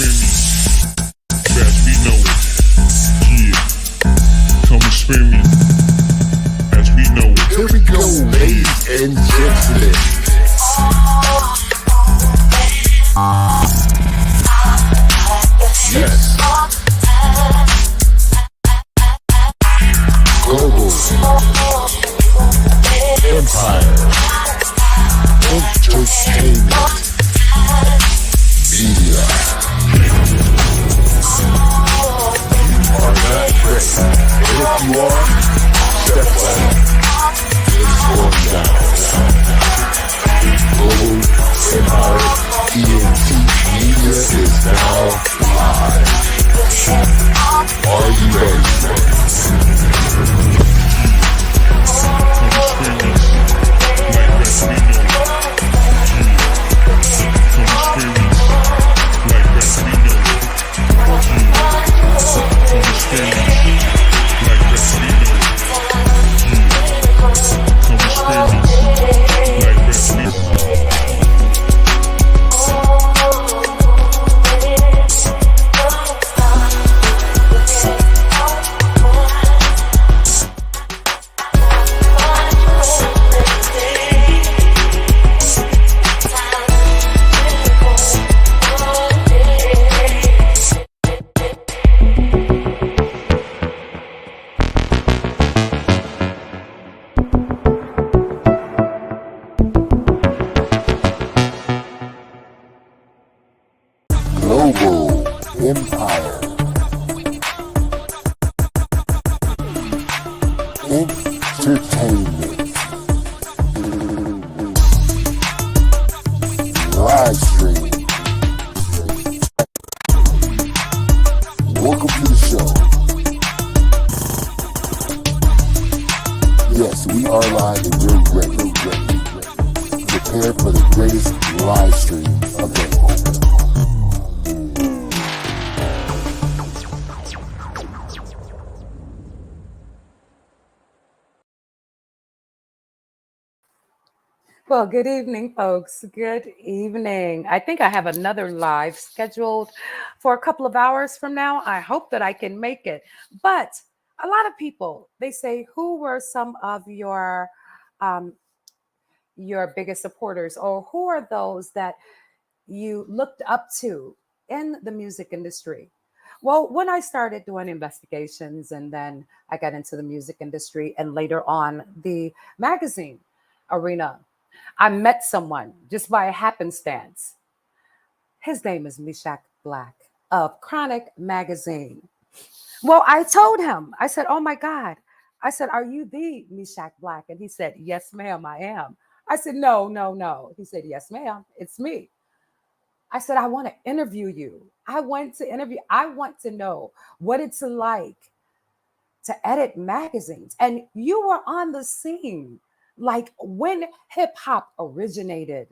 Fast we know it. Yeah. Come experience as we know it. Here we go, ladies and gentlemen. Yes. Global Empire Entertainment Media. You are not ready. And if you are, step back. It's going down. Global Empire ENT Media is now live. Are you ready? Global Empire Entertainment live stream. Welcome to the show. Yes, we are live and we're ready. Prepare for the greatest live stream available. Well, good evening, folks. Good evening. I think I have another live scheduled for a couple of hours from now. I hope that I can make it. But a lot of people, they say, who were some of um, your biggest supporters, or who are those that you looked up to in the music industry? Well, when I started doing investigations and then I got into the music industry and later on the magazine arena, I met someone just by happenstance. His name is Meshack Blaq of Chronic Magazine. Well, I told him, I said, oh my God. I said, are you the Meshack Blaq? And he said, yes, ma'am, I am. I said, no, no, no. He said, yes, ma'am, it's me. I said, I want to interview you. I want to know what it's like to edit magazines. And you were on the scene like when hip hop originated.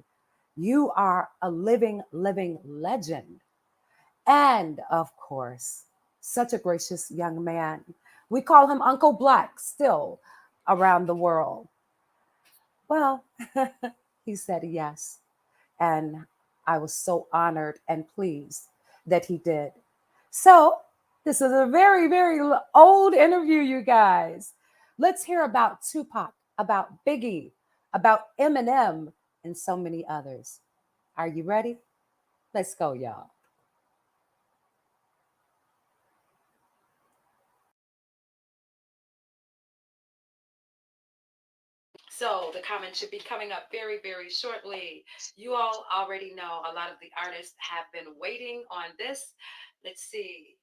You are a living legend. And of course, such a gracious young man. We call him Uncle Black still around the world. Well, he said yes. And I was so honored and pleased that he did. So, this is a very old interview, you guys. Let's hear about Tupac, about Biggie, about Eminem, and so many others. Are you ready? Let's go, y'all. So the comment should be coming up very shortly. You all already know a lot of the artists have been waiting on this. Let's see.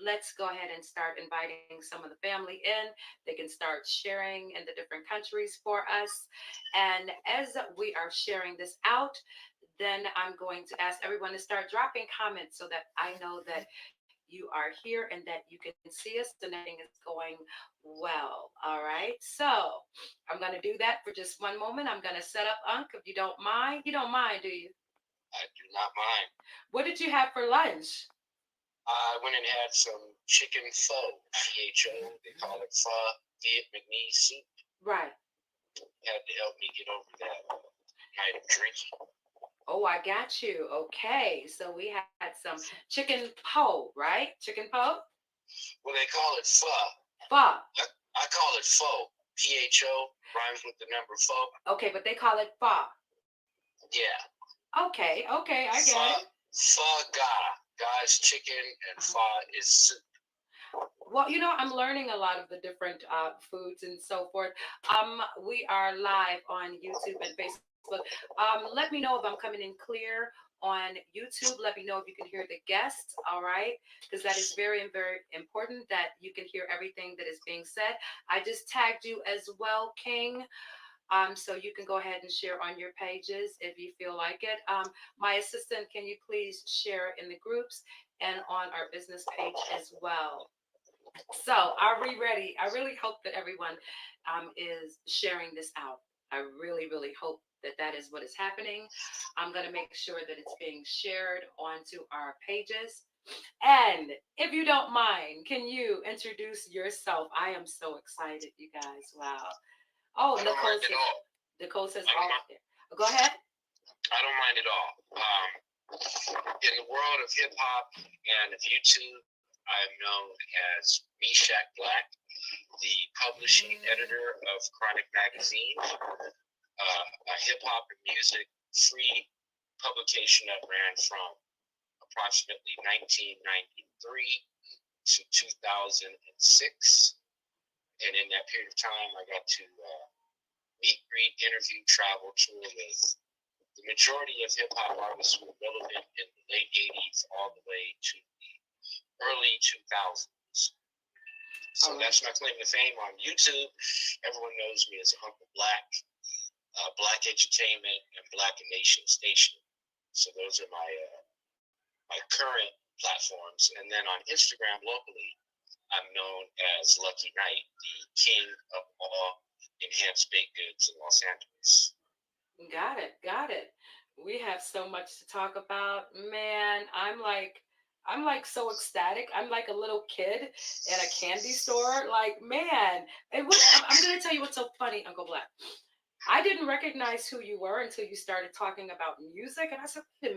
Let's go ahead and start inviting some of the family in. They can start sharing in the different countries for us. And as we are sharing this out, then I'm going to ask everyone to start dropping comments so that I know that you are here and that you can see us and everything is going well. All right. So I'm going to do that for just one moment. I'm going to set up Unc, if you don't mind. You don't mind, do you? I do not mind. What did you have for lunch? I went and had some chicken pho, PHO, they call it pho, Vietnamese soup. Right. Had to help me get over that night of drinking. Oh, I got you. Okay, so we had some chicken po, right? Chicken po, Well, they call it pho. pho. I call it pho. PHO rhymes with the number pho. Okay, but they call it pho. Yeah. Okay, okay, I Pho, get it. pho ga. Ga is chicken and Uh-huh. pho is soup. Well, I'm learning a lot of the different foods and so forth. We are live on YouTube and Facebook. Let me know if I'm coming in clear on YouTube. Let me know if you can hear the guests. All right, because that is very, very important that you can hear everything that is being said. I just tagged you as well, King. So you can go ahead and share on your pages if you feel like it. My assistant, can you please share in the groups and on our business page as well? So, are we ready? I really hope that everyone is sharing this out. I really, really hope that that is what is happening. I'm going to make sure that it's being shared onto our pages. And if you don't mind, can you introduce yourself? I am so excited, you guys. Wow. Oh, I don't mind at all. Nicole says, I don't oh, mind. go ahead. I don't mind at all. In the world of hip hop and of YouTube, I'm known as Meshack Blaq, the publishing editor of Chronic Magazine, a hip hop and music free publication that ran from approximately 1993 to 2006. And in that period of time, I got to meet, greet, interview, travel, tour with the majority of hip hop artists who were relevant in the late 80s all the way to the early 2000s. So that's my claim to fame on YouTube. Everyone knows me as Uncle Black, Black Entertainment, and Black Nation Station. So those are my current platforms. And then on Instagram locally, I'm known as Lucky Knight, the king of all enhanced baked goods in Los Angeles. Got it. Got it. We have so much to talk about. Man, I'm like so ecstatic. I'm like a little kid in a candy store. Like, man, I'm gonna tell you what's so funny, Uncle Black. I didn't recognize who you were until you started talking about music, and I said, wait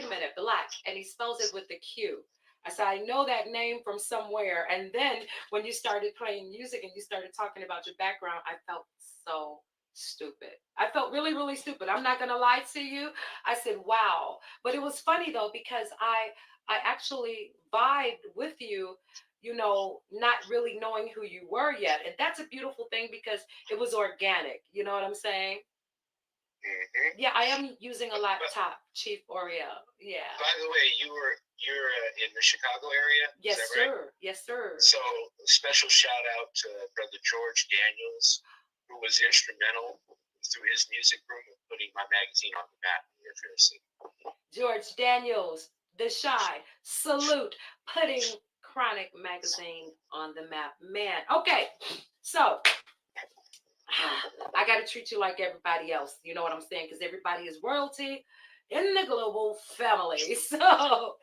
a minute, Black, and he spells it with the Q. I said, I know that name from somewhere. And then when you started playing music and you started talking about your background, I felt so stupid. I felt really, really stupid. I'm not gonna lie to you. I said, wow. But it was funny though, because I actually vibed with you, not really knowing who you were yet. And that's a beautiful thing because it was organic. You know what I'm saying? Mm-hmm. Yeah, I am using a laptop, Chief Oreo. Yeah. By the way, you're in the Chicago area. Yes, is that right? sir. Yes, sir. So special shout out to Brother George Daniels, who was instrumental through his music room of putting my magazine on the map in your fair city. George Daniels, The Shy, salute, putting Chronic Magazine on the map. Man, okay, so I got to treat you like everybody else. You know what I'm saying? Because everybody is royalty in the global family. So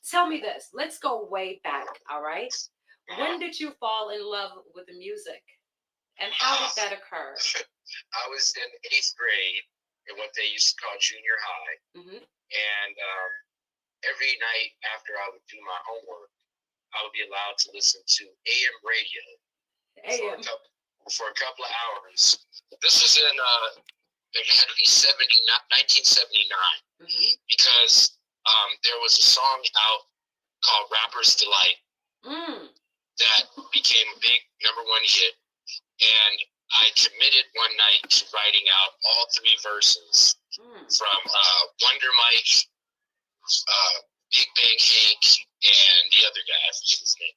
tell me this. Let's go way back, all right? When did you fall in love with music? And how did that occur? I was in 8th grade in what they used to call junior high. Mm-hmm. And every night after I would do my homework, I would be allowed to listen to AM radio for a couple of hours. This was in, it had to be 1979, because there was a song out called Rapper's Delight that became a big #1 hit. And I committed one night to writing out all 3 verses from Wonder Mike, Big Bang Hank, and the other guy, I forget his name.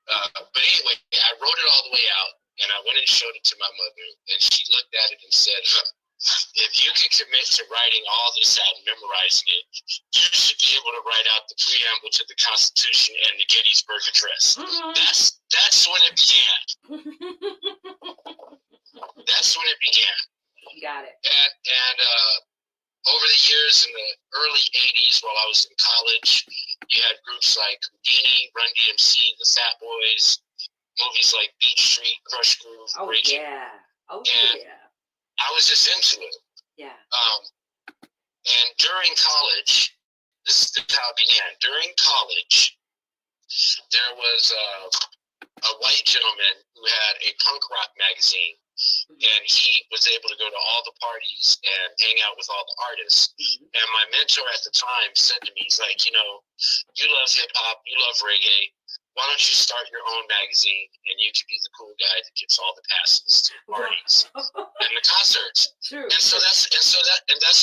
But anyway, I wrote it all the way out, and I went and showed it to my mother, and she looked at it and said, if you can commit to writing all this out and memorizing it, you should be able to write out the preamble to the Constitution and the Gettysburg Address. That's when it began. That's when it began. Got it. And over the years in the early 80s, while I was in college, you had groups like Houdini, Run DMC, the Fat Boys, movies like Beat Street, Crush Groove, Oh, Raging. yeah. Oh, and yeah. I was just into it. Yeah. And during college, this is how it began. During college, there was a white gentleman who had a punk rock magazine, and he was able to go to all the parties and hang out with all the artists. And my mentor at the time said to me, he's like, you know, you love hip hop, you love reggae. Why don't you start your own magazine, and you can be the cool guy that gets all the passes to the parties and the concerts. True. And that's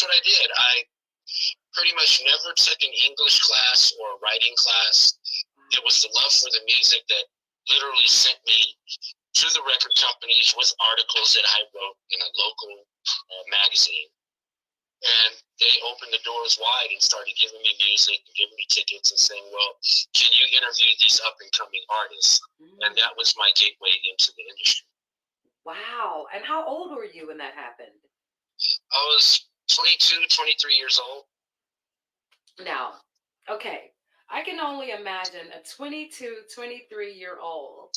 what I did. I pretty much never took an English class or a writing class. It was the love for the music that literally sent me to the record companies with articles that I wrote in a local magazine. And they opened the doors wide and started giving me music and giving me tickets and saying, well, can you interview these up and coming artists? And that was my gateway into the industry. Wow. And how old were you when that happened? I was 22, 23 years old. Now, okay. I can only imagine a 22, 23-year-old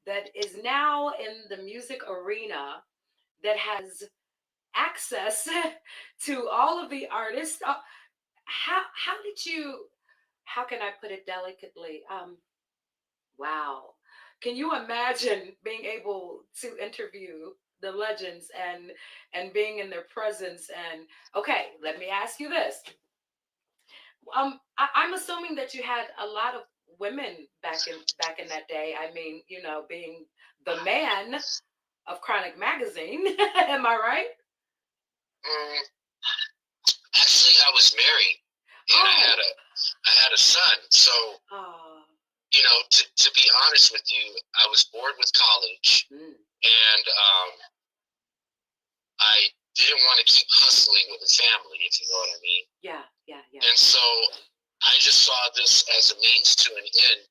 that is now in the music arena that has access to all of the artists. How can I put it delicately? Wow. Can you imagine being able to interview the legends and being in their presence? And okay, let me ask you this. I'm assuming that you had a lot of women back in that day. I mean, you know, being the man of Chronic Magazine. Am I right? Actually, I was married, and I had a son. So, you know, to be honest with you, I was bored with college, and I didn't want to keep hustling with a family, if you know what I mean. Yeah. And so I just saw this as a means to an end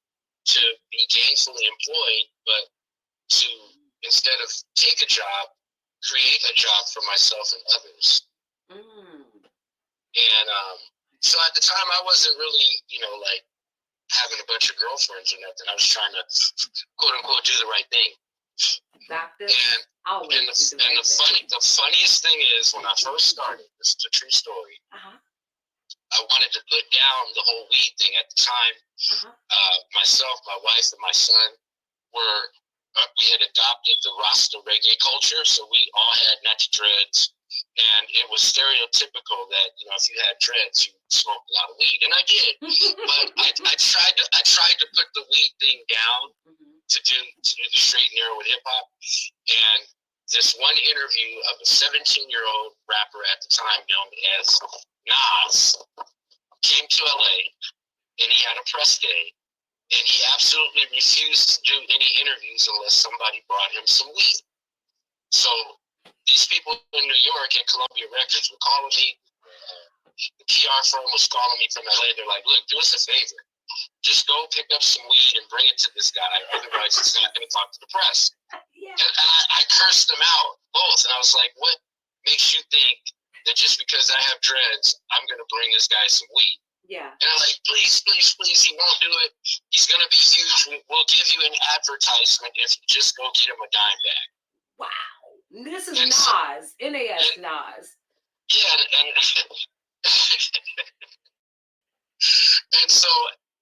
to be gainfully employed, but to, instead of take a job, create a job for myself and others. And so at the time, I wasn't really, you know, like having a bunch of girlfriends or nothing. I was trying to, quote unquote, do the right thing. The funniest thing is, when I first started, this is a true story. I wanted to put down the whole weed thing at the time. Myself, my wife, and my son we had adopted the Rasta reggae culture, so we all had natty dreads, and it was stereotypical that, you know, if you had dreads, you smoked a lot of weed, and I did. But I tried to put the weed thing down to do the straight and narrow with hip hop, and this one interview of a 17-year-old rapper at the time known as Nas came to LA, and he had a press day, and he absolutely refused to do any interviews unless somebody brought him some weed. So these people in New York at Columbia Records were calling me. The PR firm was calling me from LA. They're like, look, do us a favor. Just go pick up some weed and bring it to this guy. Otherwise, he's not going to talk to the press. And I cursed them out both. And I was like, what makes you think that just because I have dreads, I'm going to bring this guy some weed? Yeah. And I'm like, please, he won't do it. He's going to be huge. We'll give you an advertisement if you just go get him a dime bag. Wow. This is Nas. NAS Nas. Yeah, and so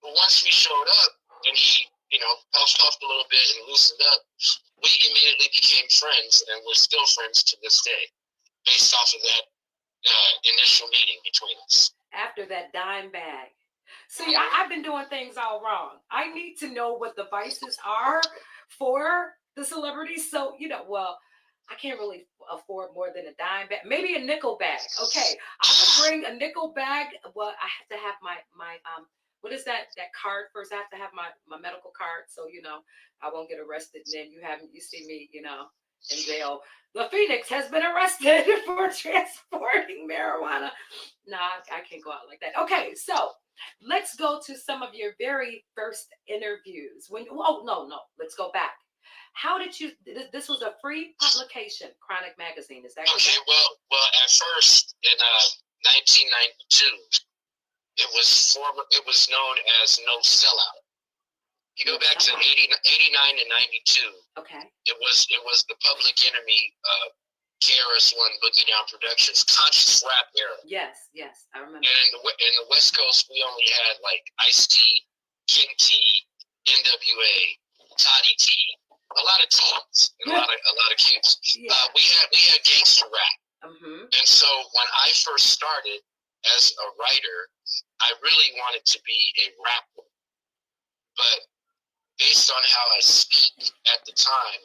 once we showed up and he, you know, puffed a little bit and loosened up, we immediately became friends, and we're still friends to this day, based off of that initial meeting between us. After that dime bag. See, I've been doing things all wrong. I need to know what the vices are for the celebrities. So, you know, well, I can't really afford more than a dime bag. Maybe a nickel bag. Okay, I will bring a nickel bag. Well, I have to have my what is that card first? I have to have my medical card, so you know I won't get arrested. And then you see me, you know, in jail. The Phoenix has been arrested for transporting marijuana. Nah, I can't go out like that. Okay, so let's go to some of your very first interviews. Let's go back. How did you? This was a free publication, Chronic Magazine. Is that correct? Okay? Well, at first in 1992, it was known as No Sellout. You go back to 89 and 92. Okay. It was the Public Enemy KRS-One, Boogie Down Productions, conscious rap era. Yes, yes, I remember. And in the West Coast, we only had like Ice-T, King T, NWA, Toddy T, a lot of T's and a lot of Q's. Yeah. We had gangster rap. Mm-hmm. And so when I first started as a writer, I really wanted to be a rapper. But based on how I speak at the time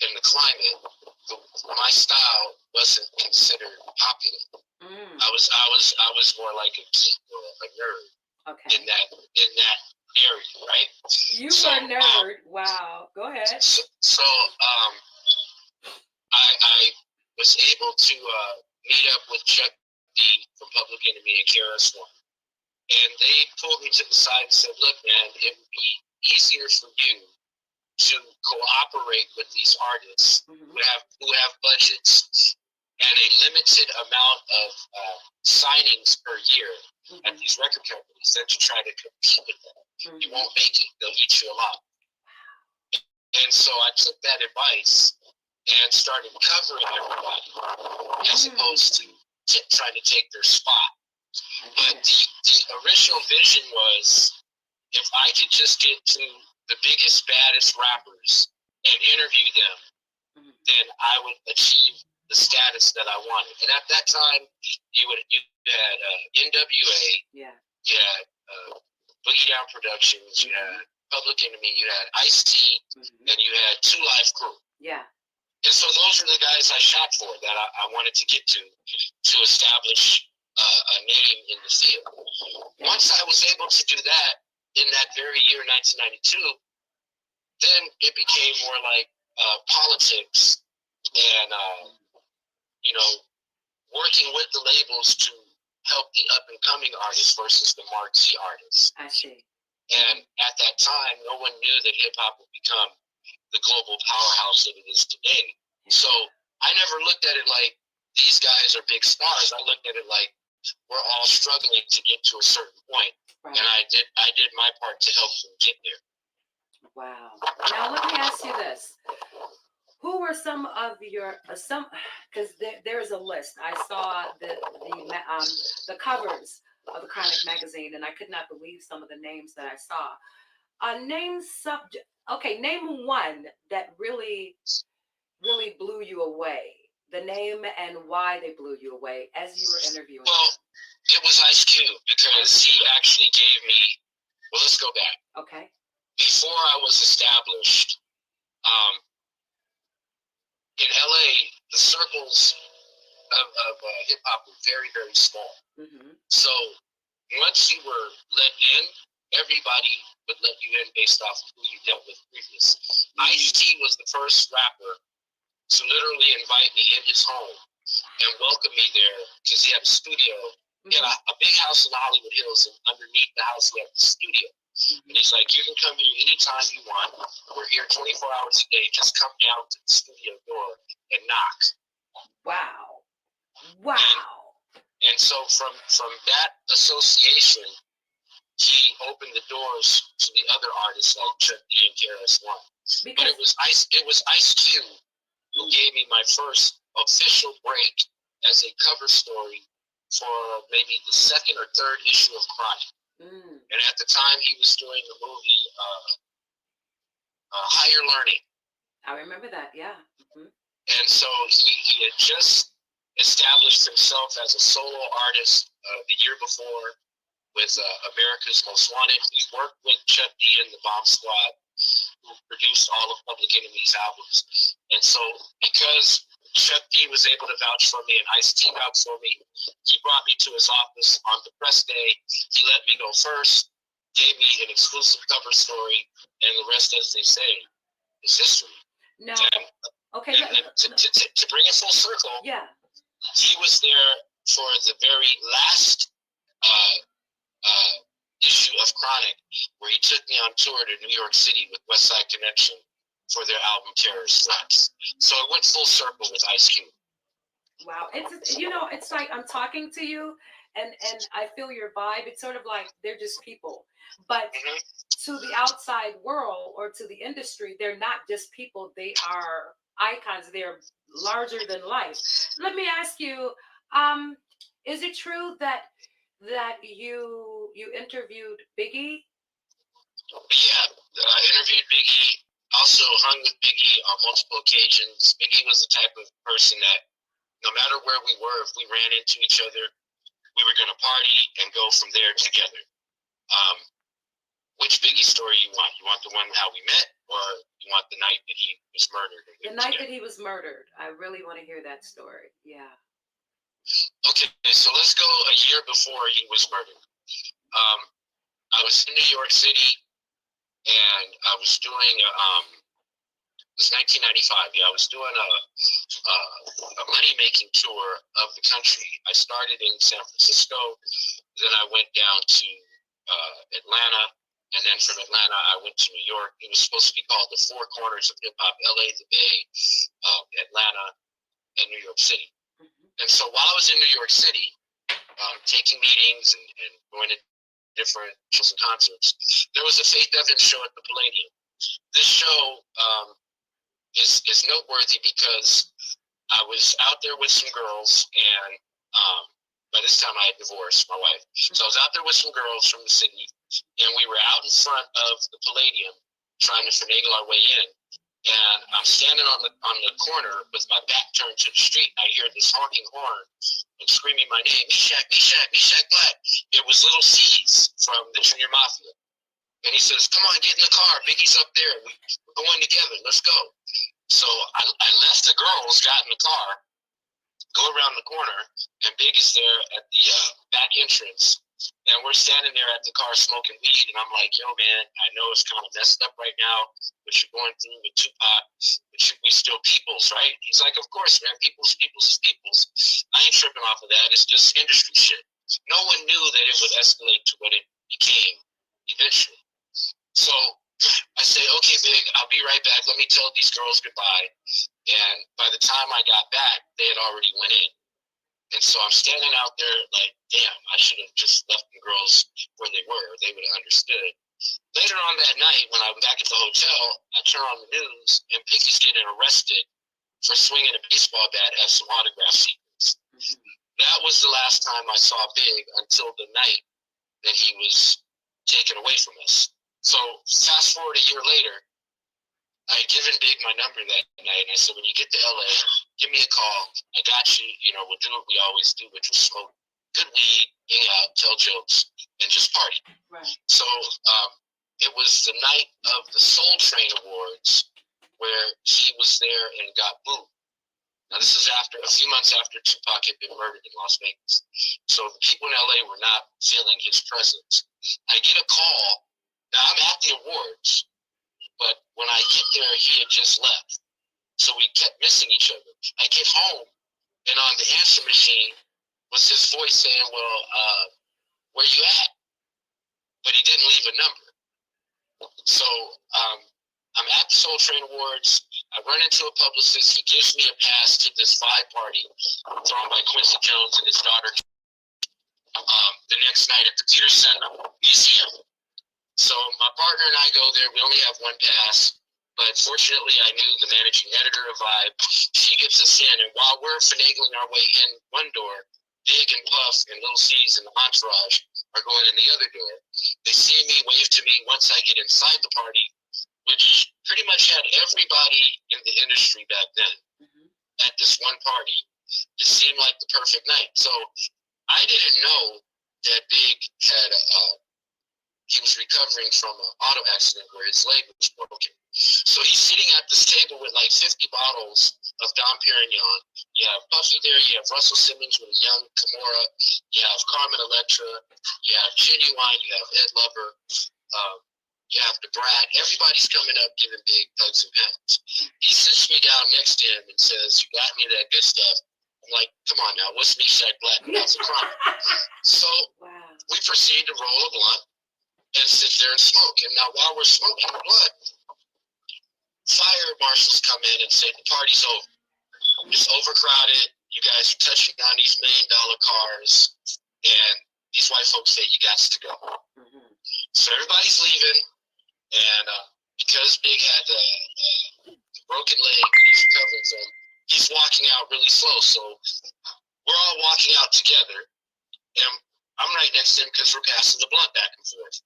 and the climate, my style wasn't considered popular. Mm. I was more like a geek or a nerd Okay. in that area, right? You were a nerd. Wow. Go ahead. So I was able to meet up with Chuck D from Public Enemy and KRS-One, and they pulled me to the side and said, "Look, man, it would be easier for you to cooperate with these artists Mm-hmm. who have budgets and a limited amount of signings per year at these record companies than to try to compete with them. Mm-hmm. You won't make it; they'll eat you alive." And so I took that advice and started covering everybody as opposed to trying to take their spot. But the original vision was, if I could just get to the biggest, baddest rappers and interview them, then I would achieve the status that I wanted. And at that time, you had NWA, you had Boogie Down Productions, you had Public Enemy, you had Ice-T, and you had Two Live Crew. Yeah. And so those were the guys I shot for that I wanted to get to establish a name in the field. Yeah. Once I was able to do that in that very year, 1992, then it became more like politics and, working with the labels to help the up-and-coming artists versus the marquee artists. I see. And at that time, no one knew that hip-hop would become the global powerhouse that it is today. Yeah. So I never looked at it like these guys are big stars. I looked at it like we're all struggling to get to a certain point. Right. And I did my part to help them get there. Wow. Now let me ask you this. Who were some of your because there's a list. I saw the covers of the Chronic magazine, and I could not believe some of the names that I saw. Name one that really blew you away. The name and why they blew you away as you were interviewing. Well, it was Ice Cube because he actually gave me. Well, let's go back. Okay. Before I was established, in LA, the circles of hip hop were very, very small. Mm-hmm. So once you were let in, everybody would let you in based off of who you dealt with previous. Mm-hmm. Ice-T was the first rapper to literally invite me in his home and welcome me there because he had a studio. He had a big house in the Hollywood Hills, and underneath the house he had the studio. And he's like, you can come here anytime you want. We're here 24 hours a day. Just come down to the studio door and knock. Wow. And so from that association, he opened the doors to the other artists like Chuck D and KRS-One. But it was Ice Cube who gave me my first official break as a cover story for maybe the second or third issue of Chronic. And at the time, he was doing the movie Higher Learning. I remember that, yeah. Mm-hmm. And so he had just established himself as a solo artist the year before with America's Most Wanted. He worked with Chuck D and the Bomb Squad, who produced all of Public Enemy's albums. And so because Chuck D was able to vouch for me and Ice-T vouched for me, he brought me to his office on the press day. He let me go first, gave me an exclusive cover story, and the rest, as they say, is history. No. Okay. To bring it full circle, yeah, he was there for the very last issue of Chronic, where he took me on tour to New York City with West Side Connection for their album Terrorist Threats. So it went full circle with Ice Cube. Wow. It's like I'm talking to you and I feel your vibe. It's sort of like they're just people. But to the outside world or to the industry, they're not just people. They are icons. They're larger than life. Let me ask you, is it true that you interviewed Biggie? Yeah, I interviewed Biggie. Also hung with Biggie on multiple occasions. Biggie was the type of person that no matter where we were, if we ran into each other, we were going to party and go from there together. Um, which Biggie story you want? You want the one how we met, or you want the night that he was murdered? The night that he was murdered. I really want to hear that story. Yeah. Okay, so let's go a year before he was murdered. I was in New York City, and I was doing it was 1995. Yeah, I was doing a money making tour of the country. I started in San Francisco, then I went down to Atlanta, and then from Atlanta I went to New York. It was supposed to be called the Four Corners of Hip Hop: LA, the Bay, Atlanta, and New York City. And so while I was in New York City, taking meetings and going to different shows and concerts, there was a Faith Evans show at the Palladium. This show is noteworthy because I was out there with some girls, and by this time I had divorced my wife. So I was out there with some girls from the city, and we were out in front of the Palladium trying to finagle our way in. And I'm standing on the corner with my back turned to the street, and I hear this honking horn and screaming my name, Meshack, Meshack, Meshack Blaq. It was Little C's from the Junior Mafia. And he says, come on, get in the car. Biggie's up there. We're going together. Let's go. So I left the girls, got in the car, go around the corner, and Big is there at the back entrance. And we're standing there at the car smoking weed, and I'm like, yo, man, I know it's kind of messed up right now, what you're going through with Tupac, but we still peoples, right? He's like, of course, man, peoples is peoples. I ain't tripping off of that. It's just industry shit. No one knew that it would escalate to what it became eventually. So I say, okay, Big, I'll be right back. Let me tell these girls goodbye. And by the time I got back, they had already went in. And so I'm standing out there like, damn, I should have just left the girls where they were. They would have understood. Later on that night, when I'm back at the hotel, I turn on the news, and Biggie's getting arrested for swinging a baseball bat at some autograph seekers. That was the last time I saw Big until the night that he was taken away from us. So fast forward a year later, I had given Big my number that night, and I said, when you get to LA, give me a call. I got you. You know, we'll do what we always do, which is smoke good weed, hang out, tell jokes, and just party. Right. So it was the night of the Soul Train Awards where he was there and got booed. Now, this is a few months after Tupac had been murdered in Las Vegas. So the people in LA were not feeling his presence. I get a call. Now, I'm at the awards, but when I get there, he had just left. So we kept missing each other. I get home, and on the answer machine was his voice saying, well, where you at? But he didn't leave a number. So I'm at the Soul Train Awards. I run into a publicist. He gives me a pass to this vibe party thrown by Quincy Jones and his daughter the next night at the Peterson Museum. So my partner and I go there. We only have one pass, but fortunately I knew the managing editor of Vibe. She gets us in, and while we're finagling our way in one door, Big and Puff and Little C's and the entourage are going in the other door. They see me, wave to me once I get inside the party, which pretty much had everybody in the industry back then at this one party. It seemed like the perfect night. So I didn't know that Big had he was recovering from an auto accident where his leg was broken. So he's sitting at this table with like 50 bottles of Dom Perignon. You have Puffy there, you have Russell Simmons with a young Kimura, you have Carmen Electra, you have Genuine, you have Ed Lover, you have the Brat. Everybody's coming up giving Big hugs and pounds. He sits me down next to him and says, you got any of that good stuff? I'm like, come on now, what's Meshack Blaq without the crime? So we proceed to roll a blunt and sit there and smoke. And now while we're smoking the blunt, fire marshals come in and say the party's over. It's overcrowded. You guys are touching on these $1 million cars, and these white folks say you got to go. So everybody's leaving, and because Big had the broken leg, and he's recovering from. He's walking out really slow, so we're all walking out together, and I'm right next to him because we're passing the blunt back and forth.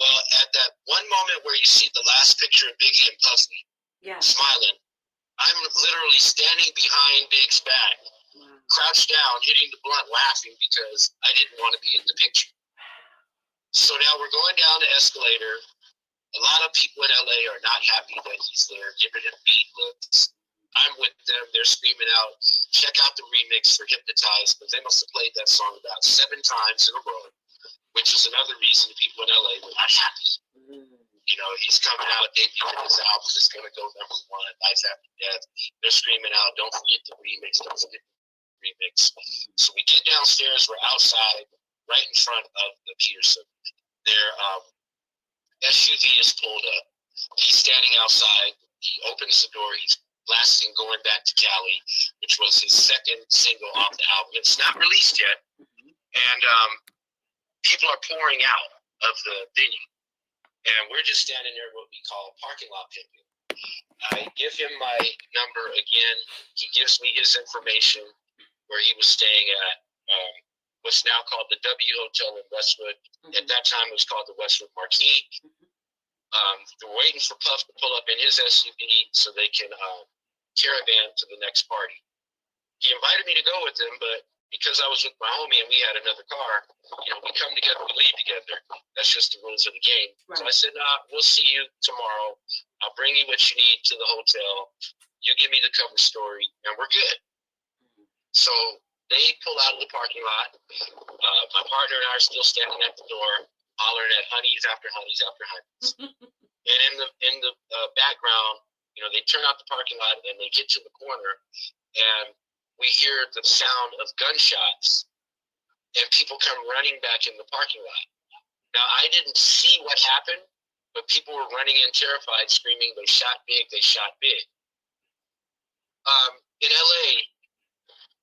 Well, at that one moment where you see the last picture of Biggie and Puffy smiling, I'm literally standing behind Big's back, crouched down, hitting the blunt, laughing because I didn't want to be in the picture. So now we're going down the escalator. A lot of people in LA are not happy that he's there, giving him mean looks. I'm with them. They're screaming out, check out the remix for Hypnotized, because they must have played that song about 7 times in a row, which is another reason the people in LA were not happy. You know, he's coming out, debuting his album is going to go #1, Life After Death. They're screaming out, don't forget the remix, don't forget the remix. So we get downstairs, we're outside, right in front of the Peterson. Their SUV is pulled up. He's standing outside. He opens the door. He's blasting Going Back to Cali, which was his second single off the album. It's not released yet. And people are pouring out of the venue. And we're just standing there, what we call parking lot pimping. I give him my number again. He gives me his information where he was staying at what's now called the W Hotel in Westwood. At that time, it was called the Westwood Marquee. They're waiting for Puff to pull up in his SUV so they can caravan to the next party. He invited me to go with him, but because I was with my homie and we had another car, you know, we come together, we leave together. That's just the rules of the game. Right. So I said, nah, we'll see you tomorrow. I'll bring you what you need to the hotel. You give me the cover story, and we're good. So they pull out of the parking lot. My partner and I are still standing at the door, hollering at honeys after honeys after honeys. And in the background, you know, they turn out the parking lot and they get to the corner, and we hear the sound of gunshots, and people come running back in the parking lot. Now, I didn't see what happened, but people were running in terrified, screaming, they shot big, they shot big. In LA,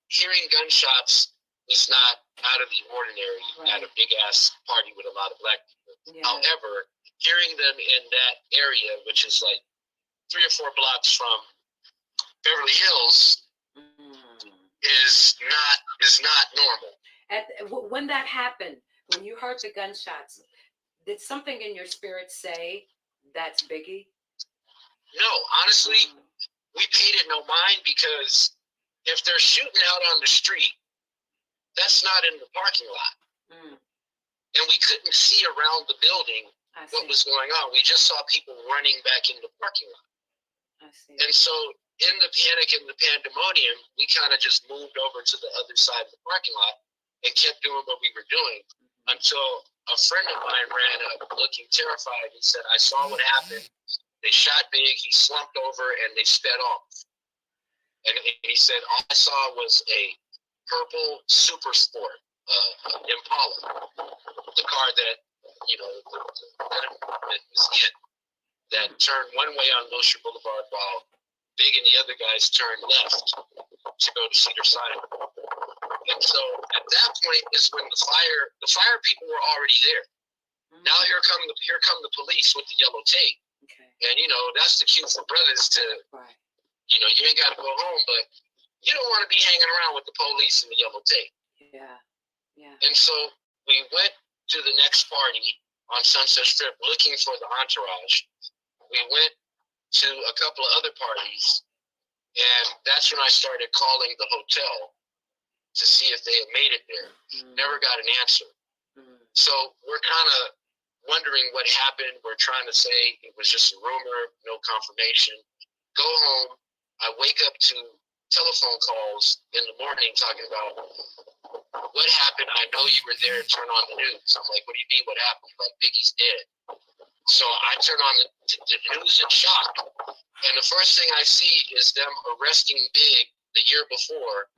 hearing gunshots is not out of the ordinary at a big-ass party with a lot of black people. Yeah. However, hearing them in that area, which is like 3 or 4 blocks from Beverly Hills, is not normal. When that happened, when you heard the gunshots, did something in your spirit say that's Biggie? No, honestly, we paid it no mind, because if they're shooting out on the street, that's not in the parking lot. And we couldn't see around the building what was going on. We just saw people running back in the parking lot. I see. And so in the panic and the pandemonium, we kind of just moved over to the other side of the parking lot and kept doing what we were doing until a friend of mine ran up looking terrified. He said, I saw what happened. They shot big. He slumped over and they sped off. And he said, all I saw was a purple Super Sport Impala, the car that, you know, that was in, that turned one way on Wilshire Boulevard while Big and the other guys turned left to go to Cedar Sinai. And so at that point is when the fire people were already there. Now here come the police with the yellow tape. Okay. And you know, that's the cue for brothers to, you know, you ain't got to go home, but you don't want to be hanging around with the police and the yellow tape. Yeah. And so we went to the next party on Sunset Strip looking for the entourage. We went to a couple of other parties, and that's when I started calling the hotel to see if they had made it there. Never got an answer. So we're kind of wondering what happened. We're trying to say it was just a rumor, no confirmation. Go home. I wake up to telephone calls in the morning talking about what happened. I know you were there. Turn on the news. I'm like, what do you mean? What happened? Like, Biggie's dead. So I turn on the news in shock. And the first thing I see is them arresting Big the year before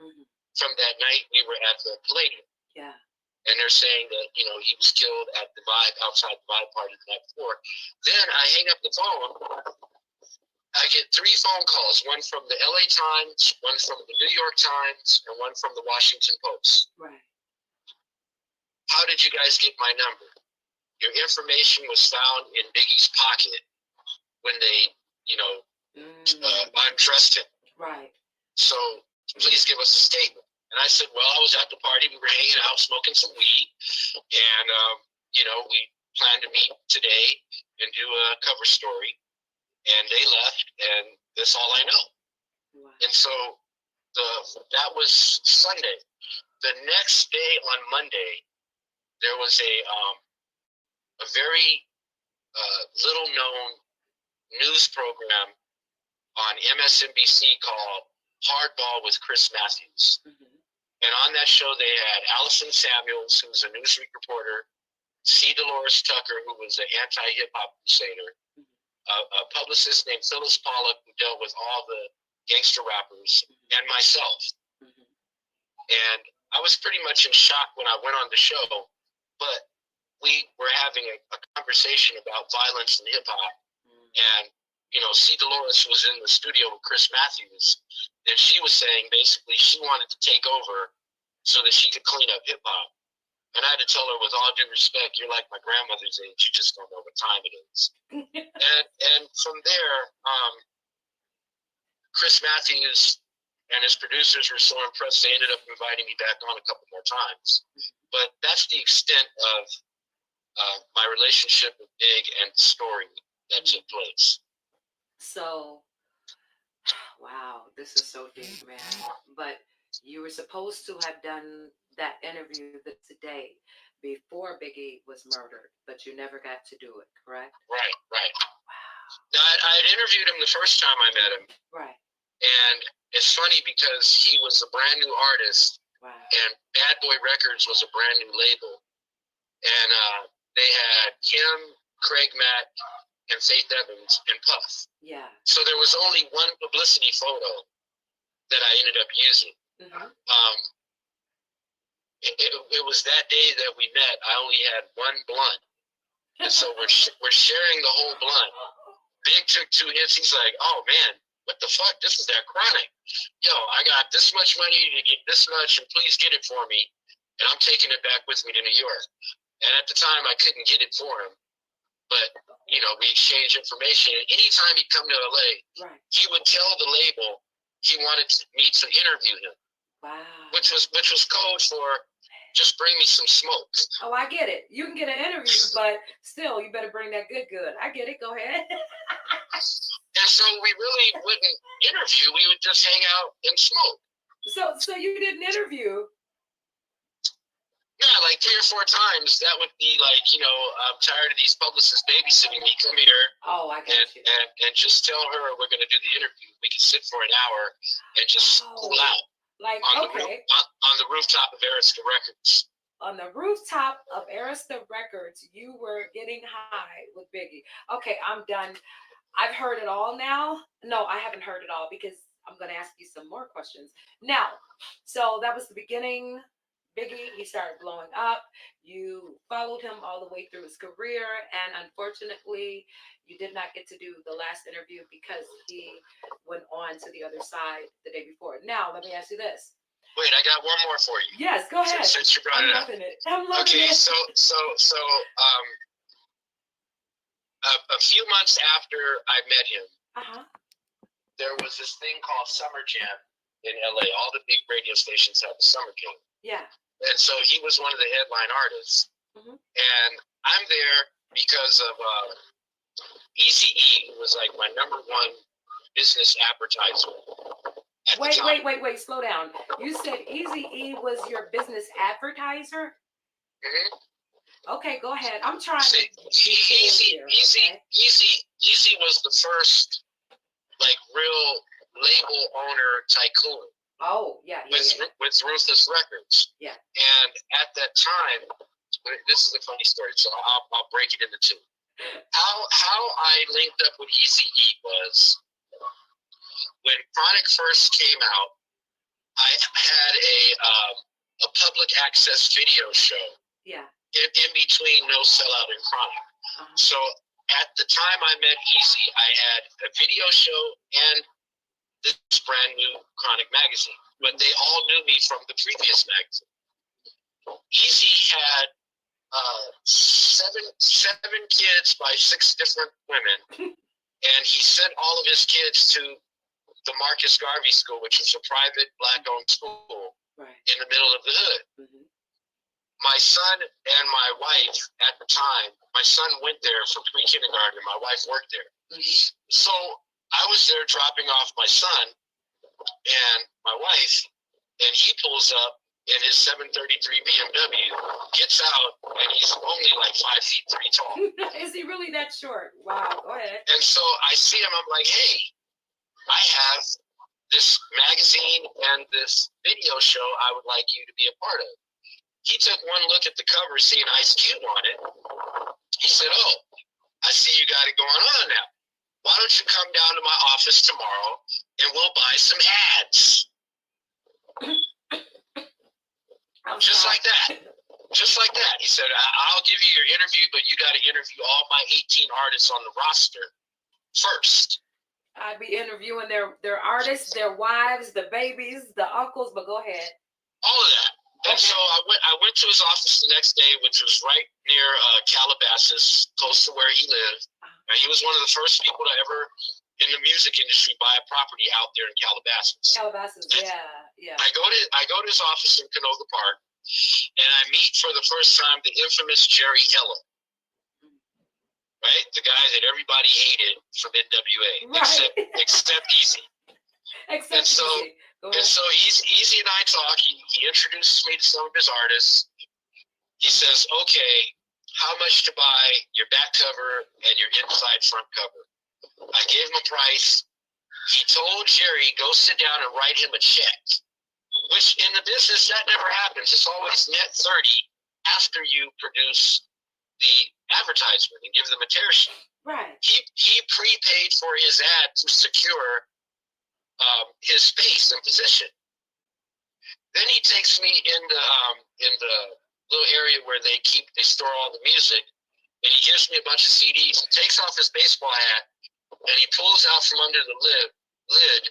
from that night we were at the Palladium. Yeah. And they're saying that, you know, he was killed at the Vibe, outside the Vibe party the night before. Then I hang up the phone. I get 3 phone calls, one from the LA Times, one from the New York Times, and one from the Washington Post. Right. How did you guys get my number? Your information was found in Biggie's pocket when they, you know, undressed him. Right. So please give us a statement. And I said, well, I was at the party. We were hanging out, smoking some weed. And, we planned to meet today and do a cover story. And they left, and that's all I know. Wow. And so that was Sunday. The next day on Monday, there was a very little known news program on MSNBC called Hardball with Chris Matthews. Mm-hmm. And on that show, they had Allison Samuels, who was a Newsweek reporter, C. Dolores Tucker, who was an anti-hip-hop crusader, a publicist named Phyllis Pollock, who dealt with all the gangster rappers, and myself. Mm-hmm. And I was pretty much in shock when I went on the show, but we were having a conversation about violence in hip-hop. And C. Dolores was in the studio with Chris Matthews, and she was saying basically she wanted to take over so that she could clean up hip-hop. And I had to tell her, with all due respect, you're like my grandmother's age. You just don't know what time it is. and from there, Chris Matthews and his producers were so impressed, they ended up inviting me back on a couple more times. But that's the extent of my relationship with Big and the story that took place. So, wow, this is so deep, man. But you were supposed to have done that interview today before Biggie was murdered, but you never got to do it, correct? Right. Wow. Now, I had interviewed him the first time I met him. Right. And it's funny because he was a brand new artist. Wow. And Bad Boy Records was a brand new label. And they had Kim, Craig Mack, and Faith Evans and Puff. Yeah. So there was only one publicity photo that I ended up using. Mm-hmm. It was that day that we met. I only had one blunt, and so we're sharing the whole blunt. Big took 2 hits. He's like, "Oh man, what the fuck? This is that chronic. Yo, I got this much money to get this much, and please get it for me." And I'm taking it back with me to New York. And at the time, I couldn't get it for him, but we exchanged information. And anytime he'd come to LA, right, he would tell the label he wanted me to interview him. Wow. Which was code for just bring me some smoke. Oh, I get it. You can get an interview, but still, you better bring that good. I get it. Go ahead. And so we really wouldn't interview. We would just hang out and smoke. So you didn't interview? Yeah, like 3 or 4 times. That would be like, I'm tired of these publicists babysitting me. Come here. Oh, I got you. And just tell her we're going to do the interview. We can sit for an hour and just cool out. Like, on the rooftop of Arista Records. On the rooftop of Arista Records, you were getting high with Biggie. Okay, I'm done. I've heard it all now. No, I haven't heard it all because I'm going to ask you some more questions. Now, so that was the beginning. Biggie, he started blowing up. You followed him all the way through his career. And unfortunately, you did not get to do the last interview because he went on to the other side the day before. Now, let me ask you this. Wait, I got one more for you. Yes, go ahead. Since you brought I'm it up. loving it. I'm loving it. Okay, so a few months after I met him, there was this thing called Summer Jam in LA. All the big radio stations have a Summer Jam. Yeah. And so he was one of the headline artists. Mm-hmm. And I'm there because of Eazy-E, who was like my #1 business advertiser. Wait, slow down. You said Eazy-E was your business advertiser? Mm-hmm. Okay, go ahead. I'm trying to Eazy was the first like real label owner tycoon. Oh, yeah. With Ruthless Records. Yeah. And at that time, this is a funny story, so I'll break it into 2. How I linked up with Eazy-E was when Chronic first came out, I had a public access video show. Yeah. In between No Sellout and Chronic. So at the time I met Eazy, I had a video show and this brand new Chronic magazine, but they all knew me from the previous magazine. Eazy had 7 kids by 6 different women, and he sent all of his kids to the Marcus Garvey School, which was a private Black-owned school in the middle of the hood. Mm-hmm. My son and my wife at the time, my son went there for pre-kindergarten, and my wife worked there. Mm-hmm. So I was there dropping off my son and my wife, and he pulls up in his 733 BMW, gets out, and he's only like 5'3" tall. Is he really that short? Wow, go ahead. And so I see him, I'm like, hey, I have this magazine and this video show I would like you to be a part of. He took one look at the cover, seeing Ice Cube on it. He said, oh, I see you got it going on now. Why don't you come down to my office tomorrow and we'll buy some ads? Just like that. Just like that. He said, I'll give you your interview, but you got to interview all my 18 artists on the roster first. I'd be interviewing their artists, their wives, the babies, the uncles, but go ahead. All of that. And so I went to his office the next day, which was right near Calabasas, close to where he lived. And he was one of the first people to ever, in the music industry, buy a property out there in Calabasas. Calabasas, yeah. I go to his office in Canoga Park, and I meet for the first time the infamous Jerry Heller. Right? The guy that everybody hated from NWA, right. except Easy. Except Easy. And so Easy and I talk. He introduces me to some of his artists. He says, okay, how much to buy your back cover and your inside front cover? I gave him a price. He told Jerry, go sit down and write him a check, which in the business, that never happens. It's always net 30 after you produce the advertisement and give them a tear sheet. Right. He prepaid for his ad to secure his space and position. Then he takes me in the little area where they store all the music, and he gives me a bunch of CDs. He takes off his baseball hat, and he pulls out from under the lid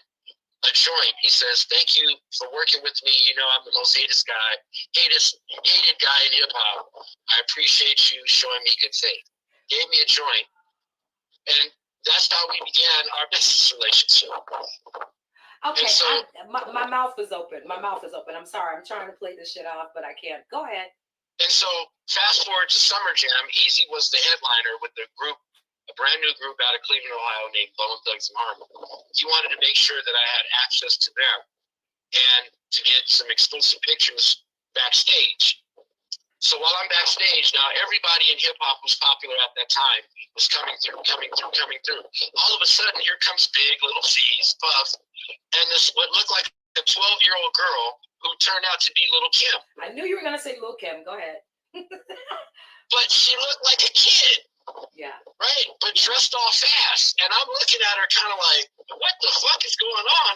a joint. He says, thank you for working with me. You know I'm the most hated guy in hip-hop. I appreciate you showing me good faith. Gave me a joint, and that's how we began our business relationship. Okay, so, my mouth is open. My mouth is open. I'm sorry. I'm trying to play this shit off, but I can't. Go ahead. And so fast forward to Summer Jam. Easy was the headliner with the group, a brand new group out of Cleveland, Ohio named Bone Thugs and Harmony. He wanted to make sure that I had access to them and to get some exclusive pictures backstage. So while I'm backstage, now everybody in hip-hop was popular at that time, was coming through. All of a sudden, here comes Big, Little C's, Puff, and this what looked like a 12-year-old girl who turned out to be Little Kim. I knew you were going to say Lil' Kim. Go ahead. But she looked like a kid. Yeah. Right? But dressed all fast. And I'm looking at her kind of like, what the fuck is going on?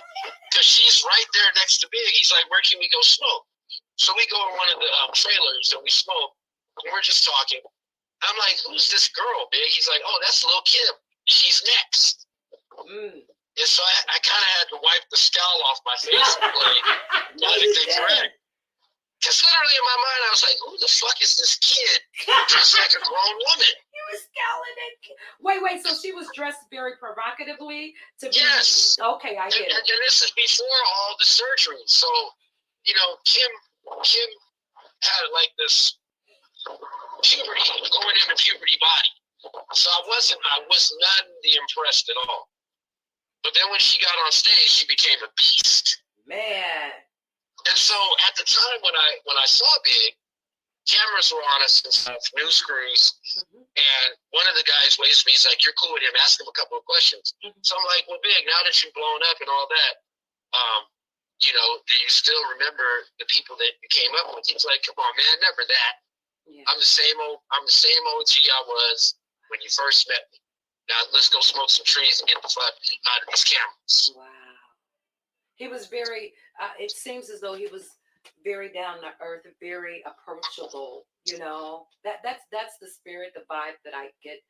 Because she's right there next to Big. He's like, where can we go smoke? So we go in one of the trailers and we smoke. And we're just talking. I'm like, who's this girl, Big? He's like, oh, that's Lil' Kim. She's next. And so I kind of had to wipe the scowl off my face and play politically correct. Because literally in my mind, I was like, who the fuck is this kid dressed like a grown woman? You were scowling at. Wait. So she was dressed very provocatively to be. Yes. Okay, I get it. And this is before all the surgery. So, you know, Kim had like this puberty, going into puberty body. So I was not impressed at all. But then when she got on stage, she became a beast. Man. And so at the time when I saw Big, cameras were on us and stuff, news crews, and one of the guys waves me, he's like, you're cool with him, ask him a couple of questions. So I'm like, well, Big, now that you've blown up and all that, you know, do you still remember the people that you came up with? He's like, come on, man, never that. Yeah. I'm the same OG I was when you first met me. Now let's go smoke some trees and get the fuck out of these cameras. Wow. He was very, it seems as though he was very down to earth, very approachable, you know. That's the spirit, the vibe that I get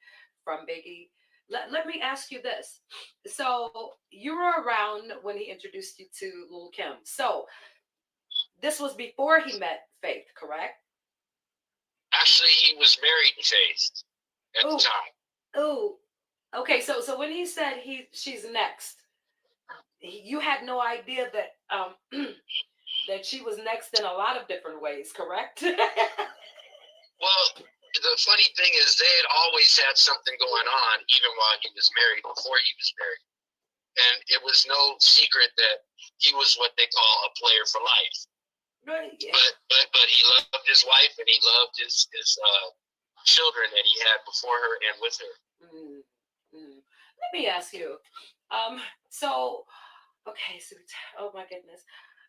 from Biggie. Let me ask you this. So you were around when he introduced you to Lil' Kim. So this was before he met Faith, correct? Actually, he was married to Faith at the time. Oh, Okay, so when he said she's next, you had no idea that that she was next in a lot of different ways, correct? Well, the funny thing is, they had always had something going on, even while he was married, before he was married. And it was no secret that he was what they call a player for life. Right. Yeah. But he loved his wife and he loved his children that he had before her and with her. Let me ask you. So, okay, so oh my goodness,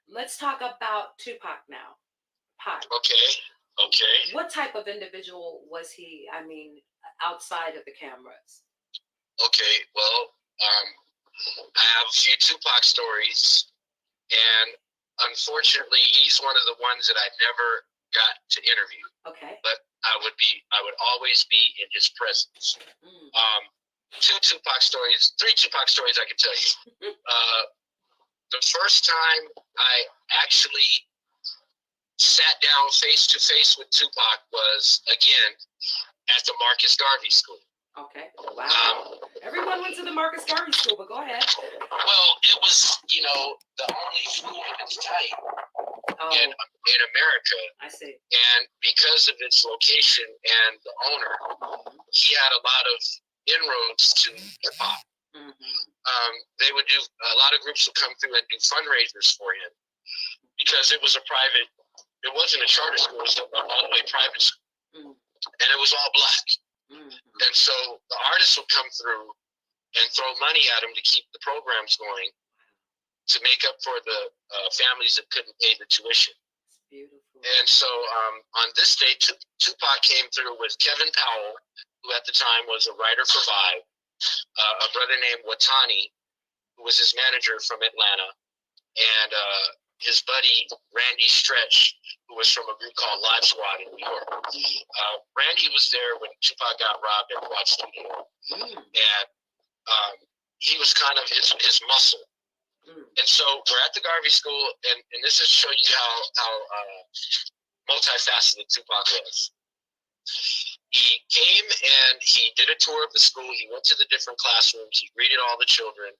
let's talk about Tupac now. Pac. Okay. What type of individual was he? I mean, outside of the cameras. Okay. Well, I have a few Tupac stories, and unfortunately, he's one of the ones that I never got to interview. Okay. But I would always be in his presence. Three Tupac stories I can tell you. The first time I actually sat down face to face with Tupac was, again, at the Marcus Garvey School. Okay. Wow. Everyone went to the Marcus Garvey School, but go ahead. Well, it was, the only school of its type in America. I see. And because of its location and the owner, he had a lot of inroads to hip hop. They would do, a lot of groups would come through and do fundraisers for him because it was it wasn't a charter school, it was all the way private school. And it was all black. And so the artists would come through and throw money at him to keep the programs going to make up for the families that couldn't pay the tuition. Beautiful. And so on this day, Tupac came through with Kevin Powell, who at the time was a writer for Vibe, a brother named Watani, who was his manager from Atlanta, and his buddy Randy Stretch, who was from a group called Live Squad in New York. Randy was there when Tupac got robbed at Quad Studio, and he was kind of his muscle. And so we're at the Garvey School, and this is to show you how multifaceted Tupac was. He came and he did a tour of the school. He went to the different classrooms. He greeted all the children,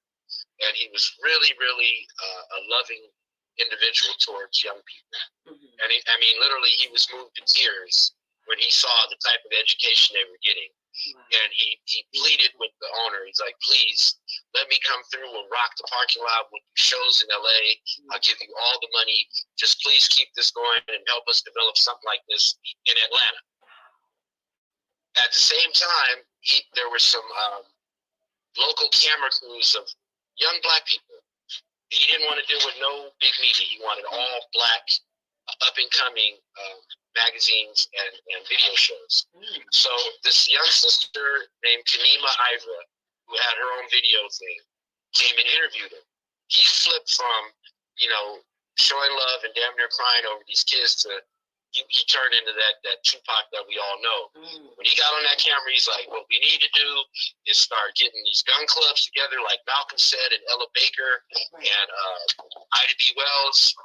and he was really, really a loving individual towards young people. And literally, he was moved to tears when he saw the type of education they were getting. And he pleaded with the owner. He's like, please, let me come through. We'll rock the parking lot. We'll do shows in LA. I'll give you all the money. Just please keep this going and help us develop something like this in Atlanta. At the same time, there were some local camera crews of young black people. He didn't want to deal with no big media. He wanted all black, up-and-coming magazines and video shows. So this young sister named Kanima Ivra, who had her own video thing, came and interviewed him. He flipped from, showing love and damn near crying over these kids to he turned into that Tupac that we all know. When he got on that camera, he's like, what we need to do is start getting these gun clubs together, like Malcolm said, and Ella Baker and Ida B. Wells,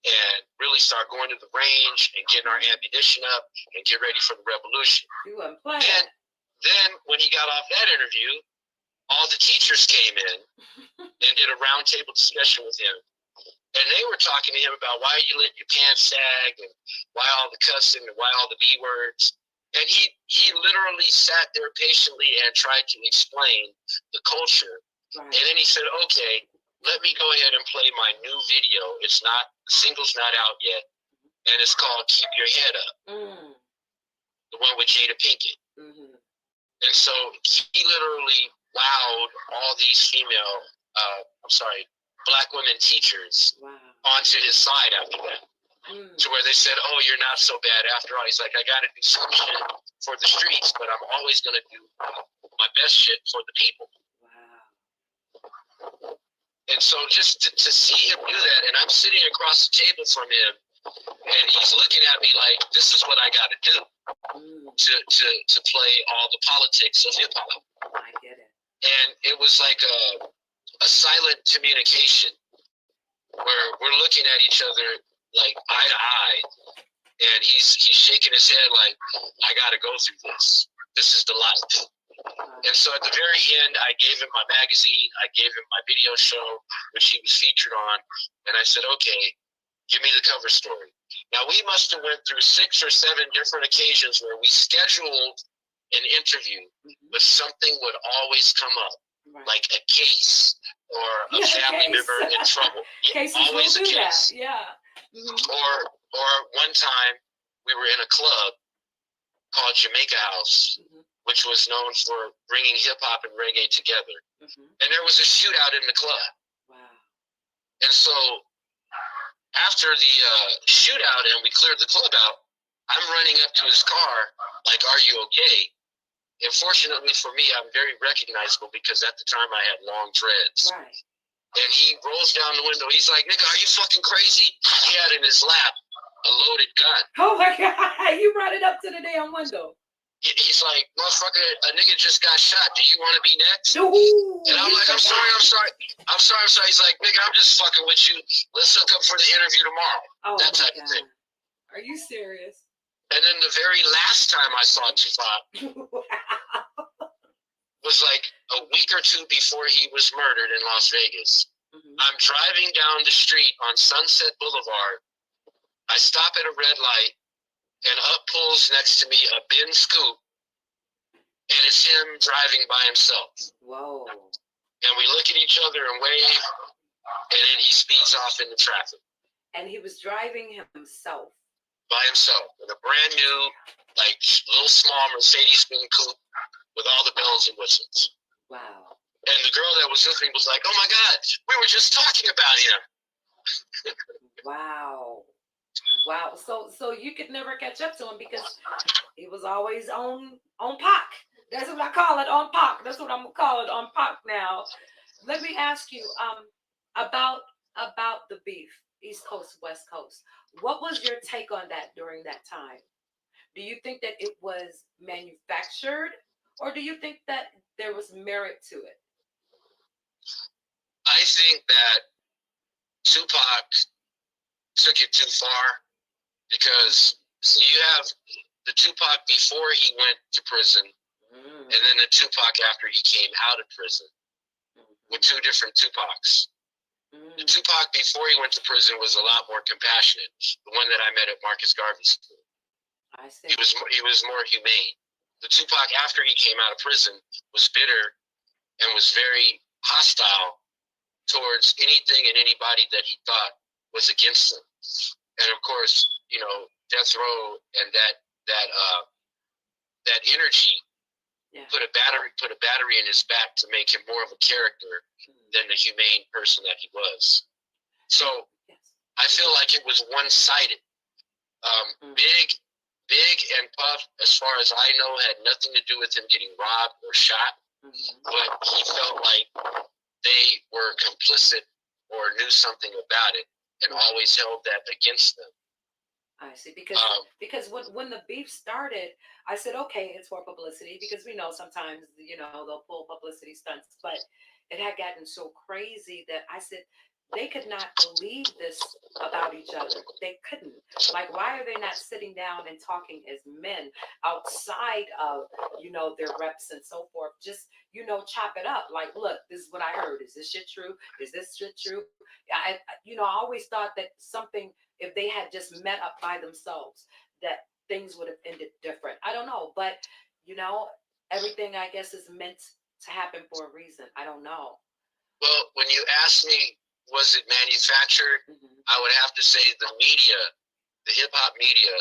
and really start going to the range and getting our ammunition up and get ready for the revolution. And then when he got off that interview, all the teachers came in and did a roundtable discussion with him. And they were talking to him about why you let your pants sag and why all the cussing and why all the B words. And he literally sat there patiently and tried to explain the culture. And then he said, okay, let me go ahead and play my new video. The single's not out yet. And it's called Keep Your Head Up. The one with Jada Pinkett. And so he literally wowed all these black women teachers onto his side after that. To where they said, oh, you're not so bad after all. He's like, I got to do some shit for the streets, but I'm always going to do my best shit for the people. And so just to see him do that, and I'm sitting across the table from him, and he's looking at me like, this is what I got to do to play all the politics of hip-hop. I get it. And it was like a silent communication where we're looking at each other like eye to eye, and he's shaking his head like, I gotta go through this. This is the life. And so at the very end, I gave him my magazine, I gave him my video show, which he was featured on, and I said, okay, give me the cover story. Now, we must have went through 6 or 7 different occasions where we scheduled an interview, but something would always come up, like a case or a family member in trouble. Cases Always a will do case. that. Yeah. Mhm. Or one time we were in a club called Jamaica House, which was known for bringing hip hop and reggae together. And there was a shootout in the club. Wow. And so after the shootout and we cleared the club out, I'm running up to his car like, are you okay? And fortunately for me, I'm very recognizable because at the time I had long dreads. Right. And he rolls down the window. He's like, nigga, are you fucking crazy? He had in his lap a loaded gun. Oh my God. You brought it up to the damn window. He's like, motherfucker, a nigga just got shot. Do you want to be next? Ooh, And I'm like, I'm sorry. He's like, nigga, I'm just fucking with you. Let's hook up for the interview tomorrow. Oh that my type God. of thing. Are you serious? And then the very last time I saw Tupac was like a week or 2 before he was murdered in Las Vegas. I'm driving down the street on Sunset Boulevard. I stop at a red light, and up pulls next to me a bin scoop, and it's him driving by himself. Whoa. And we look at each other and wave, and then he speeds off into traffic. And he was driving himself. By himself, in a brand new, like, little small Mercedes-Benz coupe with all the bells and whistles. Wow. And the girl that was with me was like, oh my God, we were just talking about him. Wow. Wow. So you could never catch up to him because he was always on Pac. That's what I call it, on Pac. That's what I'm gonna call it, on Pac now. Let me ask you about the beef, East Coast, West Coast. What was your take on that during that time? Do you think that it was manufactured, or do you think that there was merit to it? I think that Tupac took it too far because, see, you have the Tupac before he went to prison and then the Tupac after he came out of prison with 2 different Tupacs. The Tupac before he went to prison was a lot more compassionate. The one that I met at Marcus Garvey's school. I see. He was more humane. The Tupac after he came out of prison was bitter and was very hostile towards anything and anybody that he thought was against him. And of course, you know, death row and that energy put a battery in his back to make him more of a character than the humane person that he was. So I feel like it was one-sided. Big and Puff, as far as I know, had nothing to do with him getting robbed or shot, but he felt like they were complicit or knew something about it and always held that against them. I see. Because when the beef started, I said, okay, it's for publicity, because we know sometimes, you know, they'll pull publicity stunts, but it had gotten so crazy that I said, they could not believe this about each other. They couldn't. Like, why are they not sitting down and talking as men outside of, you know, their reps and so forth? Just, you know, chop it up. Like, look, this is what I heard. Is this shit true? Is this shit true? I always thought that something, if they had just met up by themselves, that things would have ended different. I don't know. But, you know, everything, I guess, is meant to happen for a reason. I don't know. Well, when you ask me, was it manufactured? I would have to say the media, the hip-hop media,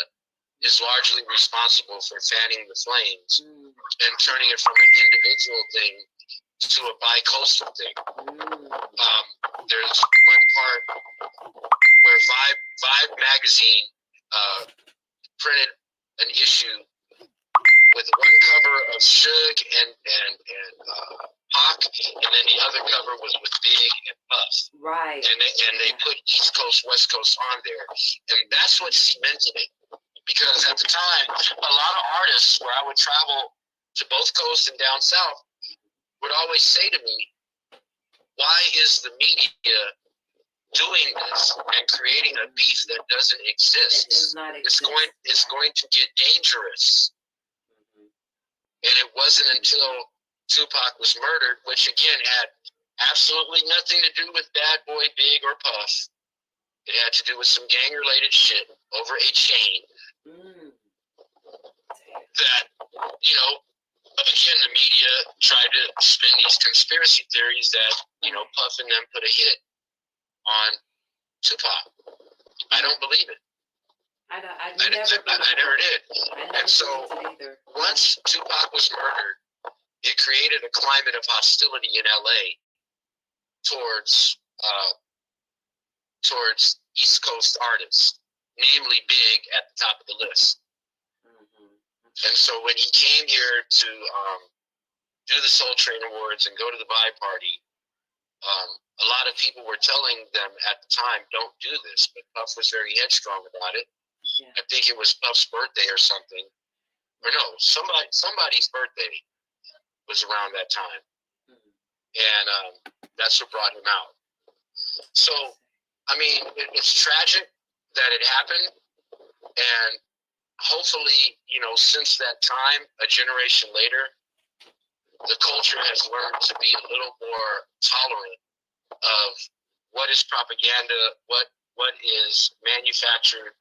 is largely responsible for fanning the flames and turning it from an individual thing to a bi-coastal thing. There's one part where Vibe magazine printed an issue with one cover of Suge and Pac, and then the other cover was with Big and Puff. Right. And they put East Coast, West Coast on there. And that's what cemented it. Because at the time, a lot of artists, where I would travel to both coasts and down south, would always say to me, why is the media doing this and creating a beef that doesn't exist? That does not exist. It's going to get dangerous. And it wasn't until Tupac was murdered, which again had absolutely nothing to do with Bad Boy, Big, or Puff. It had to do with some gang-related shit over a chain that, you know, again, the media tried to spin these conspiracy theories that, you know, Puff and them put a hit on Tupac. I don't believe it. I never did. And so once Tupac was murdered, it created a climate of hostility in LA towards East Coast artists, namely Big at the top of the list. And so when he came here to do the Soul Train Awards and go to the Vibe Party, a lot of people were telling them at the time, don't do this. But Puff was very headstrong about it. Yeah. I think it was Puff's birthday or something. Or no, somebody's birthday was around that time. And that's what brought him out. So, I mean, it's tragic that it happened. And hopefully, you know, since that time, a generation later, the culture has learned to be a little more tolerant of what is propaganda, what is manufactured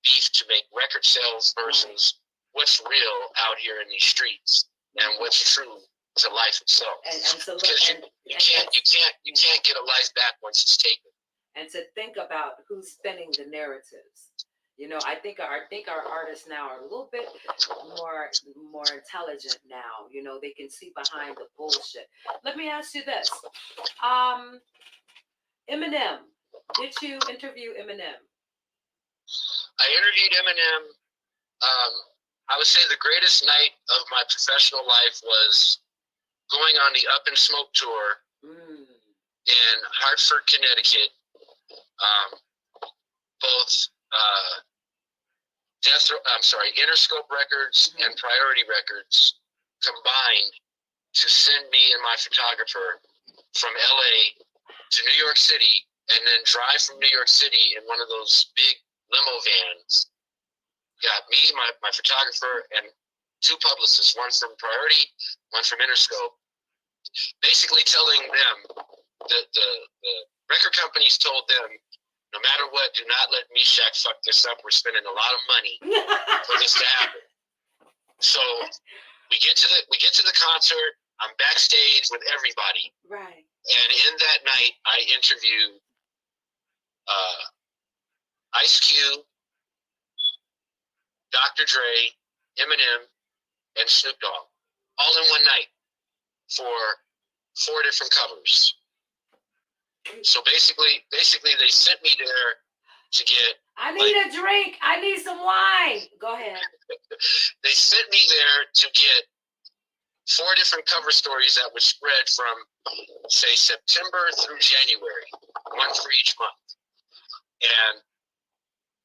beef to make record sales versus what's real out here in these streets and what's true to life itself. Because you can't get a life back once it's taken. And to think about who's spinning the narratives. You know, I think our artists now are a little bit more intelligent now. You know, they can see behind the bullshit. Let me ask you this. Eminem. Did you interview Eminem? I interviewed Eminem. I would say the greatest night of my professional life was going on the Up in Smoke tour in Hartford, Connecticut. Both Interscope Records and Priority Records combined to send me and my photographer from LA to New York City and then drive from New York City in one of those big limo vans. Got me, my photographer, and two publicists, one from Priority, one from Interscope, basically telling them that the record companies told them, no matter what, do not let Meshack fuck this up. We're spending a lot of money for this to happen. So we get to the concert. I'm backstage with everybody. Right. And in that night, I interviewed Ice Cube, Dr. Dre, Eminem, and Snoop Dogg, all in one night for 4 different covers. So basically, they sent me there to get. I need a drink. I need some wine. Go ahead. They sent me there to get 4 different cover stories that would spread from, say, September through January, one for each month. And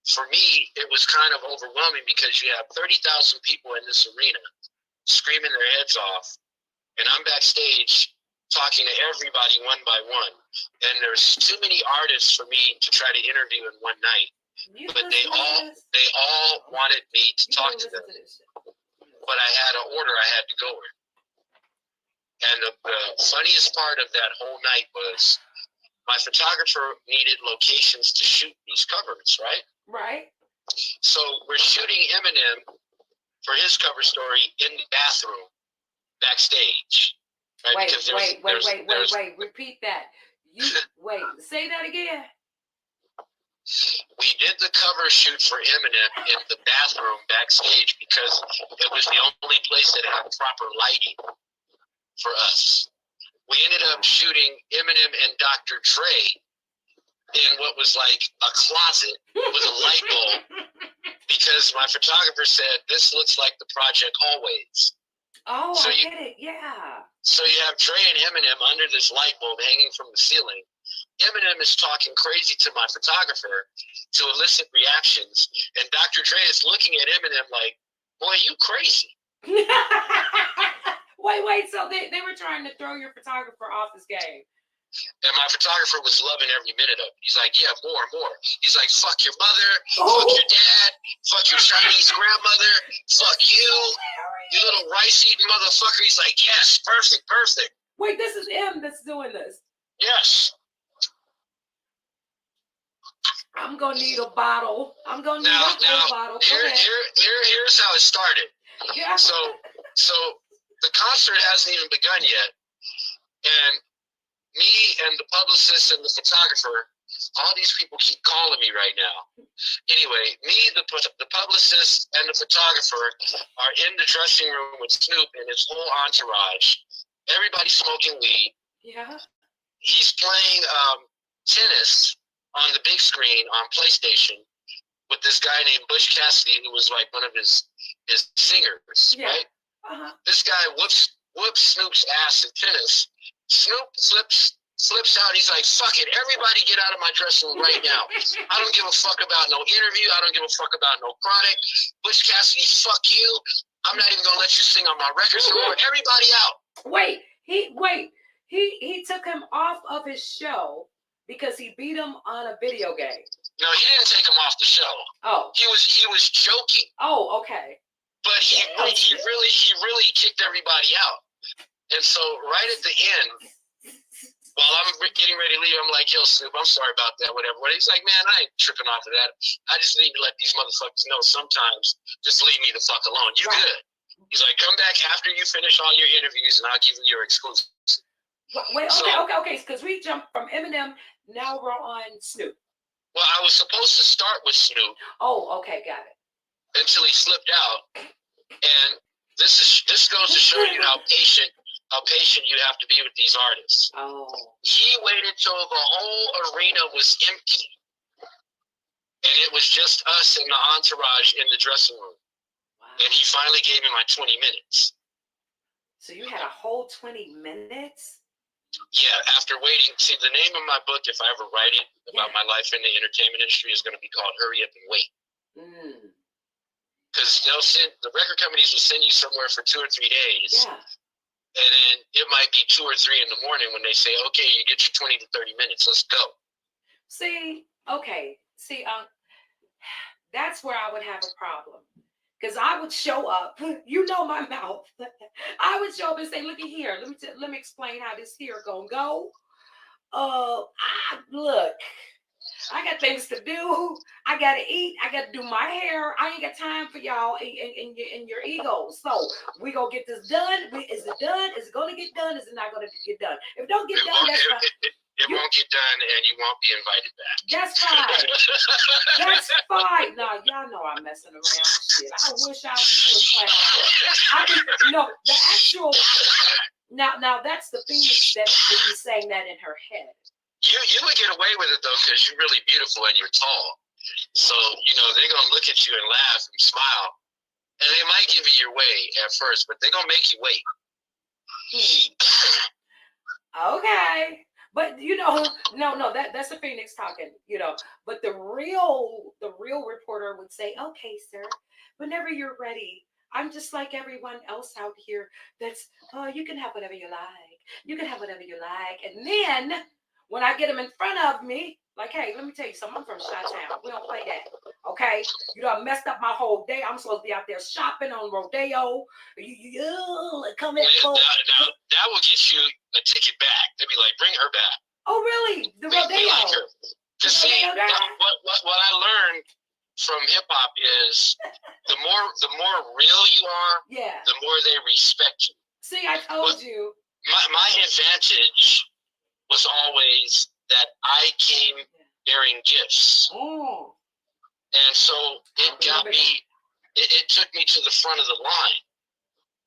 for me, it was kind of overwhelming because you have 30,000 people in this arena screaming their heads off, and I'm backstage talking to everybody one by one. And there's too many artists for me to try to interview in one night. But they all wanted me to talk to them. But I had an order I had to go with. And the funniest part of that whole night was my photographer needed locations to shoot these covers, right? Right. So we're shooting Eminem for his cover story in the bathroom backstage. Right? Wait. Repeat that. Say that again. We did the cover shoot for Eminem in the bathroom backstage because it was the only place that had proper lighting for us. We ended up shooting Eminem and Dr. Dre in what was like a closet with a light bulb because my photographer said, this looks like the Project Hallways. Oh, so I get it, yeah. So you have Dre and Eminem under this light bulb hanging from the ceiling. Eminem is talking crazy to my photographer to elicit reactions, and Dr. Dre is looking at Eminem like, boy, you crazy. Wait, so they were trying to throw your photographer off his game. And my photographer was loving every minute of it. He's like, yeah, more. He's like, fuck your mother, fuck your dad, fuck your Chinese grandmother, fuck you. You little rice-eating motherfucker. He's like, yes, perfect, perfect. Wait, this is him that's doing this. Yes. I'm gonna need a bottle. I'm gonna need Now, a bottle. here's how it started. Yeah. So the concert hasn't even begun yet, and me and the publicist and the photographer, all these people keep calling me right now. Anyway, me, the publicist, and the photographer are in the dressing room with Snoop and his whole entourage. Everybody smoking weed. Yeah. He's playing tennis on the big screen on PlayStation with this guy named Bush Cassidy, who was like one of his singers, Yeah. right? Uh-huh. This guy whoops Snoop's ass in tennis. Snoop flips out. He's like, fuck it. Everybody get out of my dressing room right now. I don't give a fuck about no interview. I don't give a fuck about no product. Bush Cassidy, fuck you. I'm not even going to let you sing on my records anymore. Everybody out. Wait. He took him off of his show because he beat him on a video game. No, he didn't take him off the show. Oh. He was joking. Oh, okay. But he really kicked everybody out. And so right at the end, while I'm getting ready to leave, I'm like, yo, Snoop, I'm sorry about that, whatever. He's like, man, I ain't tripping off of that. I just need to let these motherfuckers know sometimes just leave me the fuck alone. You right. good. He's like, come back after you finish all your interviews and I'll give you your exclusive. Wait, okay, because we jumped from Eminem, now we're on Snoop. Well, I was supposed to start with Snoop. Oh, okay, got it. Until he slipped out. And this goes to show you how patient you have to be with these artists. Oh. He waited till the whole arena was empty. And it was just us and the entourage in the dressing room. Wow. And he finally gave me my 20 minutes. So you had a whole 20 minutes? Yeah, after waiting. See, the name of my book, if I ever write it, about my life in the entertainment industry is going to be called Hurry Up and Wait. Because the record companies will send you somewhere for 2 or 3 days. Yeah. And then it might be 2 or 3 in the morning when they say, okay, you get your 20 to 30 minutes. Let's go. That's where I would have a problem. Because I would show up, you know my mouth. I would show up and say, looky here, let me explain how this here gonna go. Look, I got things to do. I gotta eat. I gotta do my hair. I ain't got time for y'all and your egos. So we gonna get this done. Is it done? Is it gonna get done? Is it not gonna get done? If it don't get done, that's fine. It won't get done, and you won't be invited back. That's fine. That's fine. No, y'all know I'm messing around. Shit, I wish I was playing. The actual. Now that's the Phoenix that would be saying that in her head. You would get away with it though, because you're really beautiful and you're tall. So they're gonna look at you and laugh and smile, and they might give you your way at first, but they're gonna make you wait. Okay. But that's the Phoenix talking, But the real reporter would say, okay, sir, whenever you're ready, I'm just like everyone else out here. You can have whatever you like. You can have whatever you like. And then when I get them in front of me, like, hey, let me tell you something. I'm from Chi-Town. We don't play that. Okay? I messed up my whole day. I'm supposed to be out there shopping on Rodeo. Come in. Now, that will get you a ticket back. They'll be like, bring her back. Oh, really? The Rodeo? Like her. Because see, what I learned from hip-hop is the more real you are, the more they respect you. See, I told you. My advantage was always that I came bearing gifts. Oh. And so it got me, it took me to the front of the line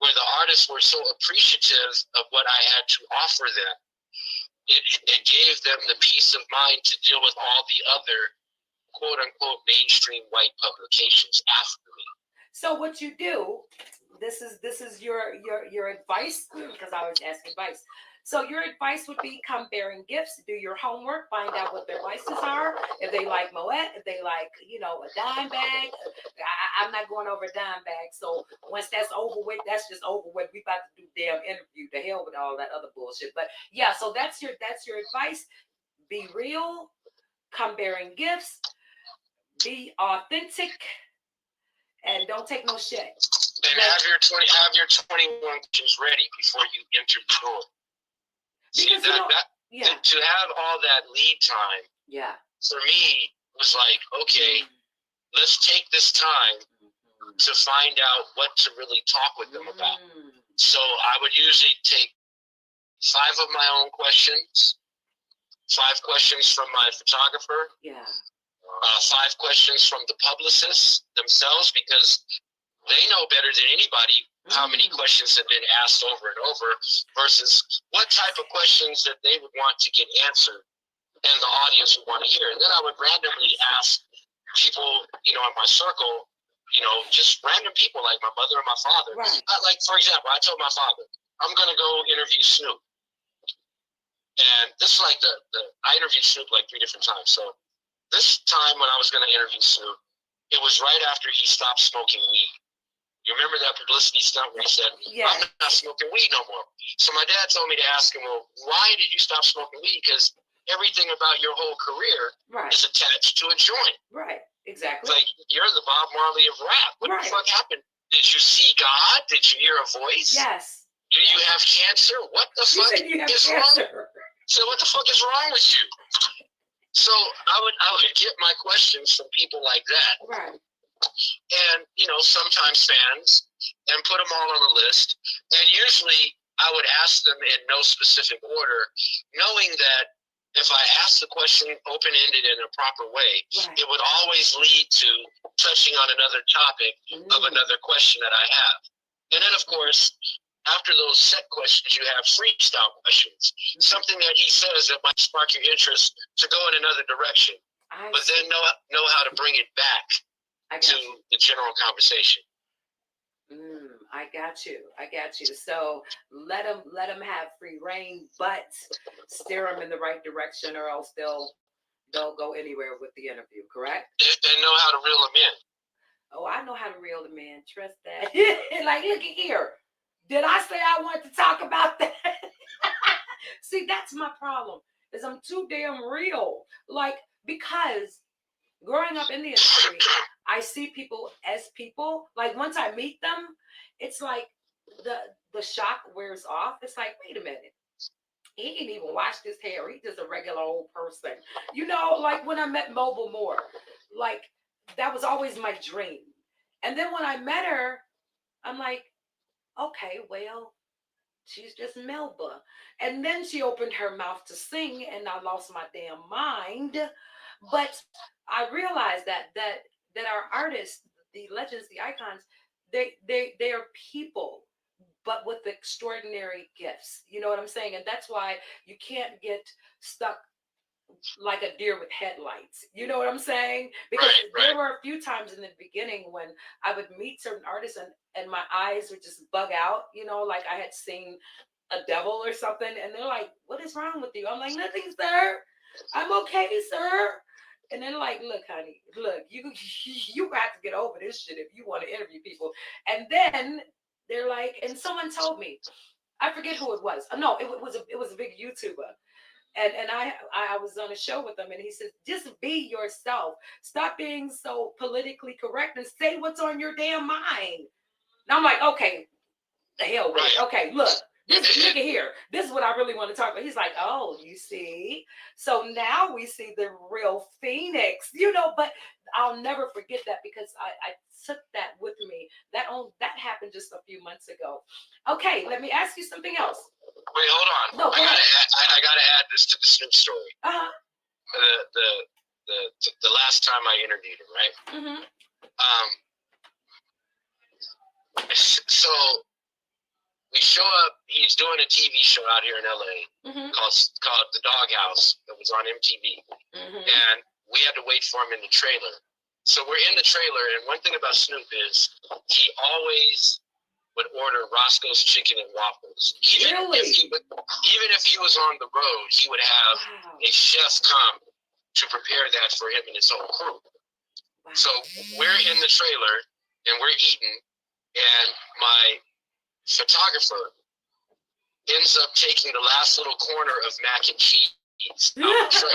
where the artists were so appreciative of what I had to offer them. It gave them the peace of mind to deal with all the other quote unquote mainstream white publications after me. So what you do, this is your advice, because I was asking advice. So your advice would be come bearing gifts, do your homework, find out what their vices are. If they like Moet, if they like, a dime bag. I'm not going over a dime bag. So once that's over with, that's just over with. We about to do damn interview. The hell with all that other bullshit. But yeah, so that's your advice. Be real, come bearing gifts, be authentic, and don't take no shit. And have your 21 questions ready before you enter the door. See, to have all that lead time, for me was like, okay, let's take this time to find out what to really talk with them about. So I would usually take 5 of my own questions, 5 questions from my photographer, 5 questions from the publicists themselves, because they know better than anybody how many questions have been asked over and over versus what type of questions that they would want to get answered and the audience would want to hear. And then I would randomly ask people, in my circle, just random people like my mother and my father. Right. Like, for example, I told my father, I'm going to go interview Snoop. And this is like I interviewed Snoop like 3 different times. So this time when I was going to interview Snoop, it was right after he stopped smoking weed. You remember that publicity stunt where he said, I'm not smoking weed no more. So my dad told me to ask him, well, why did you stop smoking weed? Because everything about your whole career is attached to a joint. Right, exactly. Like, you're the Bob Marley of rap. What the fuck happened? Did you see God? Did you hear a voice? Yes. Do you have cancer? What the fuck is wrong? So what the fuck is wrong with you? So I would get my questions from people like that. Right. And, sometimes fans, and put them all on the list. And usually I would ask them in no specific order, knowing that if I asked the question open-ended in a proper way, it would always lead to touching on another topic of another question that I have. And then, of course, after those set questions, you have freestyle questions, something that he says that might spark your interest to go in another direction, but then know how to bring it back to the general conversation. I got you. So let them have free reign, but steer them in the right direction, or else they'll go anywhere with the interview. Correct? And know how to reel them in. Oh, I know how to reel them in. Trust that. Like, look at here. Did I say I wanted to talk about that? See, that's my problem. Is I'm too damn real. Like, because growing up in the industry, I see people as people. Like, once I meet them, it's like the shock wears off. It's like, wait a minute. He didn't even wash his hair. He's just a regular old person. Like when I met Mobile Moore, like, that was always my dream. And then when I met her, I'm like, okay, well, she's just Melba. And then she opened her mouth to sing, and I lost my damn mind. But I realized that our artists, the legends, the icons, they are people, but with extraordinary gifts. You know what I'm saying? And that's why you can't get stuck like a deer with headlights. You know what I'm saying? Because there were a few times in the beginning when I would meet certain artists and my eyes would just bug out, like I had seen a devil or something. And they're like, what is wrong with you? I'm like, nothing, sir. I'm okay, sir. And then like, look, honey, look, you have to get over this shit if you want to interview people. And then they're like, and someone told me, I forget who it was. No, it was a big YouTuber. And I was on a show with him, and he said, just be yourself. Stop being so politically correct and say what's on your damn mind. And I'm like, okay, the hell with it. Okay, look, this nigga here, this is what I really want to talk about. He's like, oh, you see? So now we see the real Phoenix, but I'll never forget that because I took that with me. That happened just a few months ago. Okay, let me ask you something else. Wait, hold on. No, I gotta add this to the Snoop story. The last time I interviewed him, right? Mm-hmm. So we show up. He's doing a TV show out here in LA called The Doghouse that was on MTV, and we had to wait for him in the trailer. So we're in the trailer, and one thing about Snoop is he always would order Roscoe's Chicken and Waffles. Even if he was on the road, he would have a chef come to prepare that for him and his whole crew. Wow. So we're in the trailer, and we're eating, and my photographer ends up taking the last little corner of mac and cheese out the tray.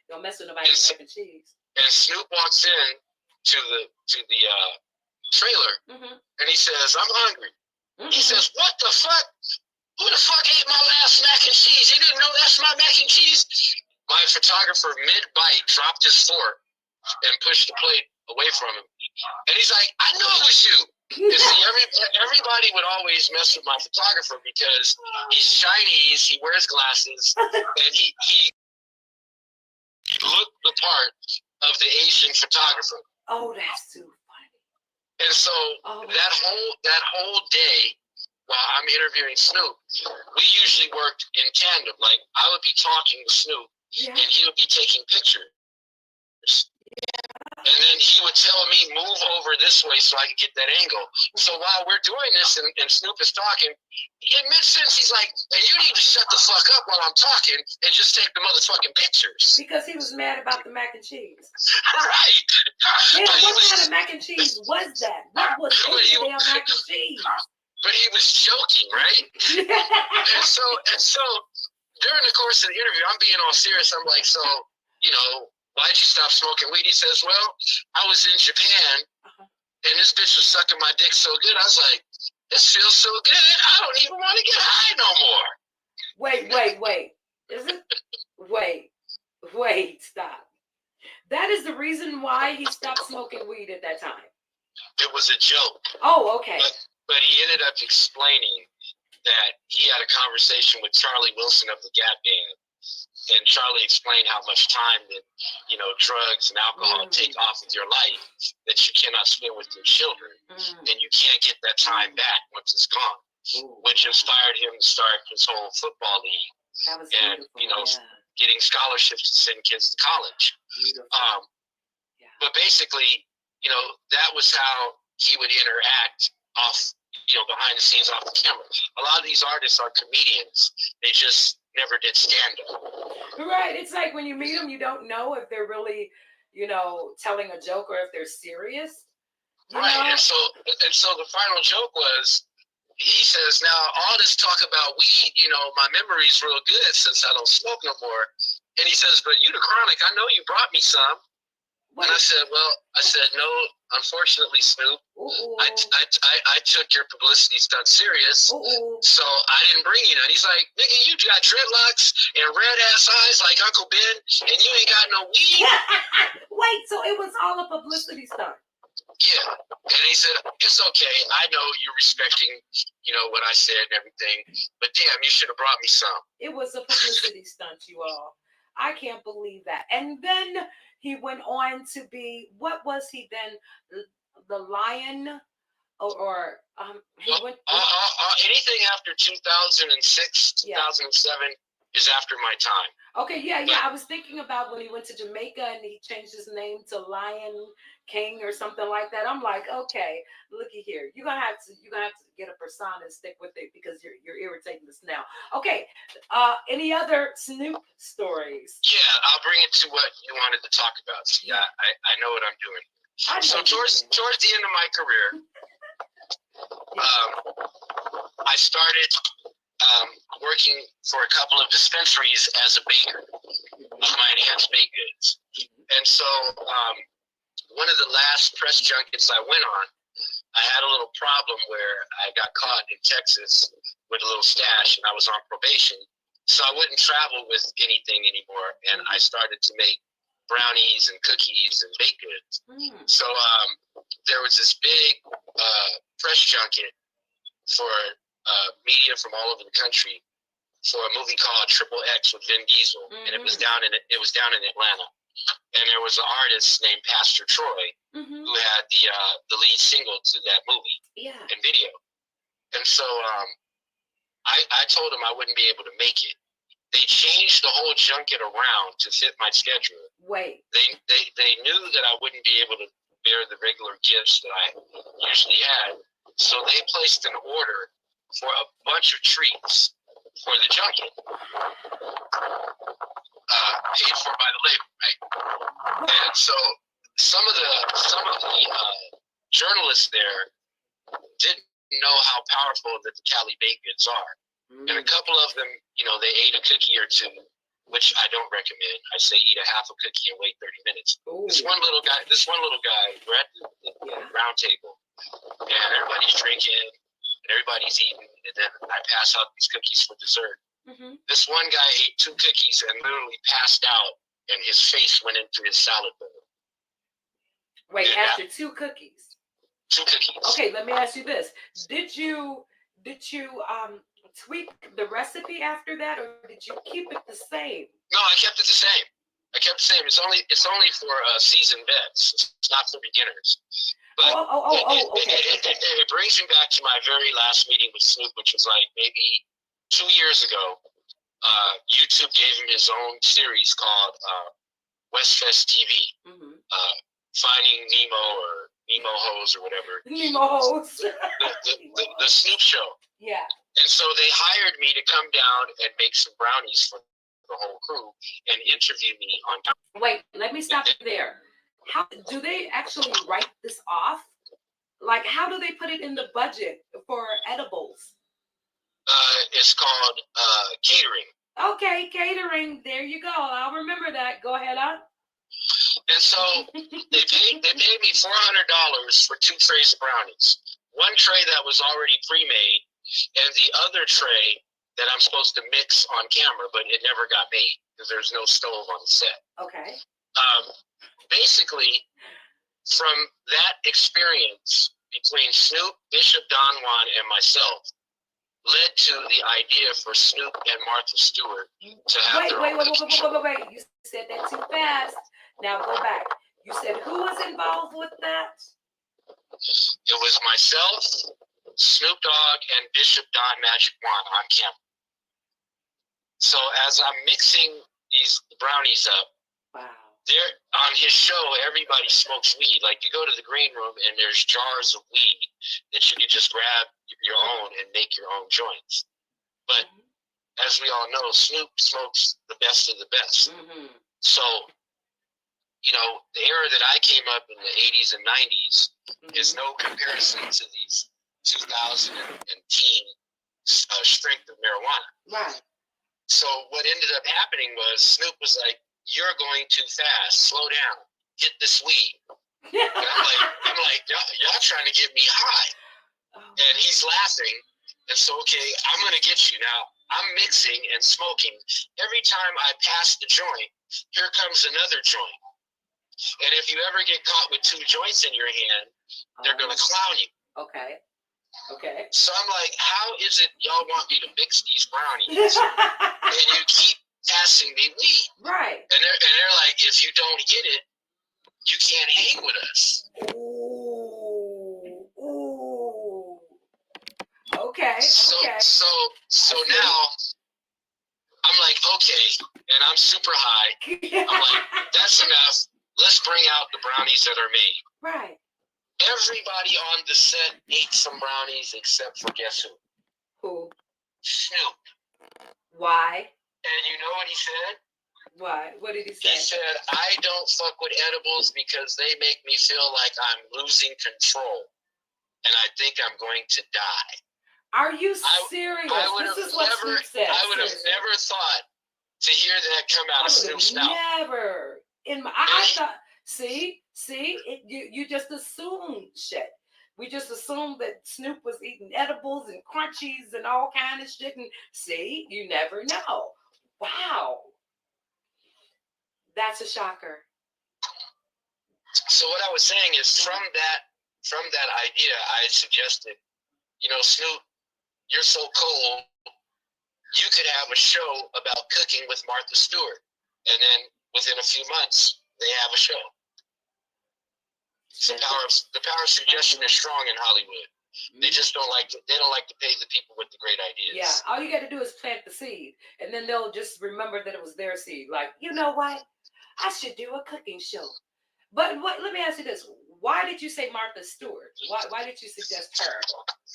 Don't mess with nobody's mac and cheese. And Snoop walks in to trailer, Mm-hmm. and he says, "I'm hungry." Mm-hmm. He says, "What the fuck? Who the fuck ate my last mac and cheese? You didn't know that's my mac and cheese?" My photographer, mid-bite, dropped his fork and pushed the plate away from him. And he's like, "I knew it was you." And see, everybody would always mess with my photographer because he's Chinese, he wears glasses, and he looked the part of the Asian photographer. Oh, that's too funny. And so that whole day, while I'm interviewing Snoop, we usually worked in tandem. Like, I would be talking to Snoop, and he would be taking pictures. And then he would tell me, "Move over this way so I can get that angle." So while we're doing this and Snoop is talking, in mid-sentence, he's like, "And you need to shut the fuck up while I'm talking and just take the motherfucking pictures." Because he was mad about the mac and cheese. Right. Yeah, what kind of mac and cheese was that? What was the damn mac and cheese? But he was joking, right? and so during the course of the interview, I'm being all serious. I'm like, "So, why'd you stop smoking weed?" He says, "Well, I was in Japan, and this bitch was sucking my dick so good. I was like, this feels so good. I don't even want to get high no more." Wait. Is it? Wait, stop. That is the reason why he stopped smoking weed at that time. It was a joke. Oh, okay. But he ended up explaining that he had a conversation with Charlie Wilson of the Gap Band. And Charlie explained how much time that, drugs and alcohol take off of your life that you cannot spend with your children. And you can't get that time back once it's gone. Which inspired him to start his whole football league. That was and, getting scholarships to send kids to college. But basically, that was how he would interact off, behind the scenes, off the camera. A lot of these artists are comedians. They just never did stand up. Right. It's like when you meet them, you don't know if they're really, telling a joke or if they're serious. Right. And so the final joke was, he says, "Now all this talk about weed, my memory's real good since I don't smoke no more." And he says, "But you the chronic, I know you brought me some." What? And I said, "No, unfortunately, Snoop, I took your publicity stunt serious, so I didn't bring you none." He's like, "Nigga, you got dreadlocks and red ass eyes like Uncle Ben, and you ain't got no weed." Wait, so it was all a publicity stunt? Yeah. And he said, "It's okay. I know you're respecting, what I said and everything, but damn, you should have brought me some." It was a publicity stunt, you all. I can't believe that. And then he went on to be, what was he then? The Lion? Or he went... anything after 2006, 2007 is after my time. Okay, yeah. I was thinking about when he went to Jamaica and he changed his name to Lion King or something like that. I'm like, okay, looky here. You're gonna have to get a persona and stick with it because you're irritating us now. Okay. Any other Snoop stories? Yeah, I'll bring it to what you wanted to talk about. See, I know what I'm doing. So towards the end of my career, I started working for a couple of dispensaries as a baker of my enhanced baked goods. And so one of the last press junkets I went on, I had a little problem where I got caught in Texas with a little stash and I was on probation. So I wouldn't travel with anything anymore. And I started to make brownies and cookies and baked goods. So there was this big press junket for media from all over the country for a movie called Triple X with Vin Diesel, and it was down in Atlanta. And there was an artist named Pastor Troy who had the lead single to that movie and video. And so I told him I wouldn't be able to make it. They changed the whole junket around to fit my schedule. Wait. They knew that I wouldn't be able to bear the regular gifts that I usually had. So they placed an order for a bunch of treats for the junket, paid for by the label, right? And so some of the journalists there didn't know how powerful that the Cali baked goods are. And a couple of them, they ate a cookie or two, which I don't recommend. I say eat a half a cookie and wait 30 minutes. This one little guy, we're at the round table, and everybody's drinking, and everybody's eating, and then I pass out these cookies for dessert. Mm-hmm. This one guy ate 2 cookies and literally passed out, and his face went into his salad bowl. Wait, And after 2 cookies. 2 cookies. Okay, let me ask you this: Did you tweak the recipe after that, or did you keep it the same? No, I kept it the same. It's only for seasoned vets. It's not for beginners. But Okay. It brings me back to my very last meeting with Snoop, which was like maybe 2 years ago. YouTube gave him his own series called Westfest TV, Finding Nemo or Nemo Hose or whatever. Nemo Hose. the Snoop Show. Yeah. And so they hired me to come down and make some brownies for the whole crew and interview me on camera. Wait, let me stop there. How do they actually write this off? Like, how do they put it in the budget for edibles? It's called catering. Okay, catering. There you go. I'll remember that. Go ahead on. And so they paid me $400 for 2 trays of brownies. One tray that was already pre-made, and the other tray that I'm supposed to mix on camera, but it never got made because there's no stove on the set. Okay. Basically, from that experience between Snoop, Bishop Don Juan, and myself, led to the idea for Snoop and Martha Stewart to have their own cooking show. Wait. You said that too fast. Now go back. You said who was involved with that? It was myself, Snoop Dogg, and Bishop Don Magic Juan on camera. So as I'm mixing these brownies up, wow. There on his show, everybody smokes weed. Like you go to the green room and there's jars of weed that you can just grab your own and make your own joints. But as we all know, Snoop smokes the best of the best. So, you know, the era that I came up in the 80s and 90s is no comparison to these 2010 strength of marijuana. Right. So what ended up happening was Snoop was like, "You're going too fast. Slow down. Hit this weed." And I'm like, y'all trying to get me high. And he's laughing. And so, okay, I'm going to get you. Now, I'm mixing and smoking. Every time I pass the joint, here comes another joint. And if you ever get caught with 2 joints in your hand, they're going to clown you. Okay. So I'm like, how is it y'all want me to mix these brownies? And you keep passing me weed. Right. And they're like, if you don't hit it, you can't hang with us. Ooh. Okay. So now I'm like, okay, and I'm super high. I'm like, that's enough. Let's bring out the brownies that are made. Right. Everybody on the set ate some brownies except for guess who? Who? Snoop. Why? And you know what he said? Why? What did he say? He said, "I don't fuck with edibles because they make me feel like I'm losing control. And I think I'm going to die." Are you serious? I would have never thought to hear that come out of Snoop's mouth. Never. I thought, see, you just assumed shit. We just assumed that Snoop was eating edibles and crunchies and all kind of shit. And see, you never know. Wow. That's a shocker. So what I was saying is from that idea, I suggested, you know, Snoop, you're so cool, you could have a show about cooking with Martha Stewart. And then within a few months, they have a show. The power of suggestion is strong in Hollywood. They just don't like to pay the people with the great ideas. Yeah, all you got to do is plant the seed, and then they'll just remember that it was their seed. Like, you know what? I should do a cooking show. But let me ask you this: why did you say Martha Stewart? Why did you suggest her?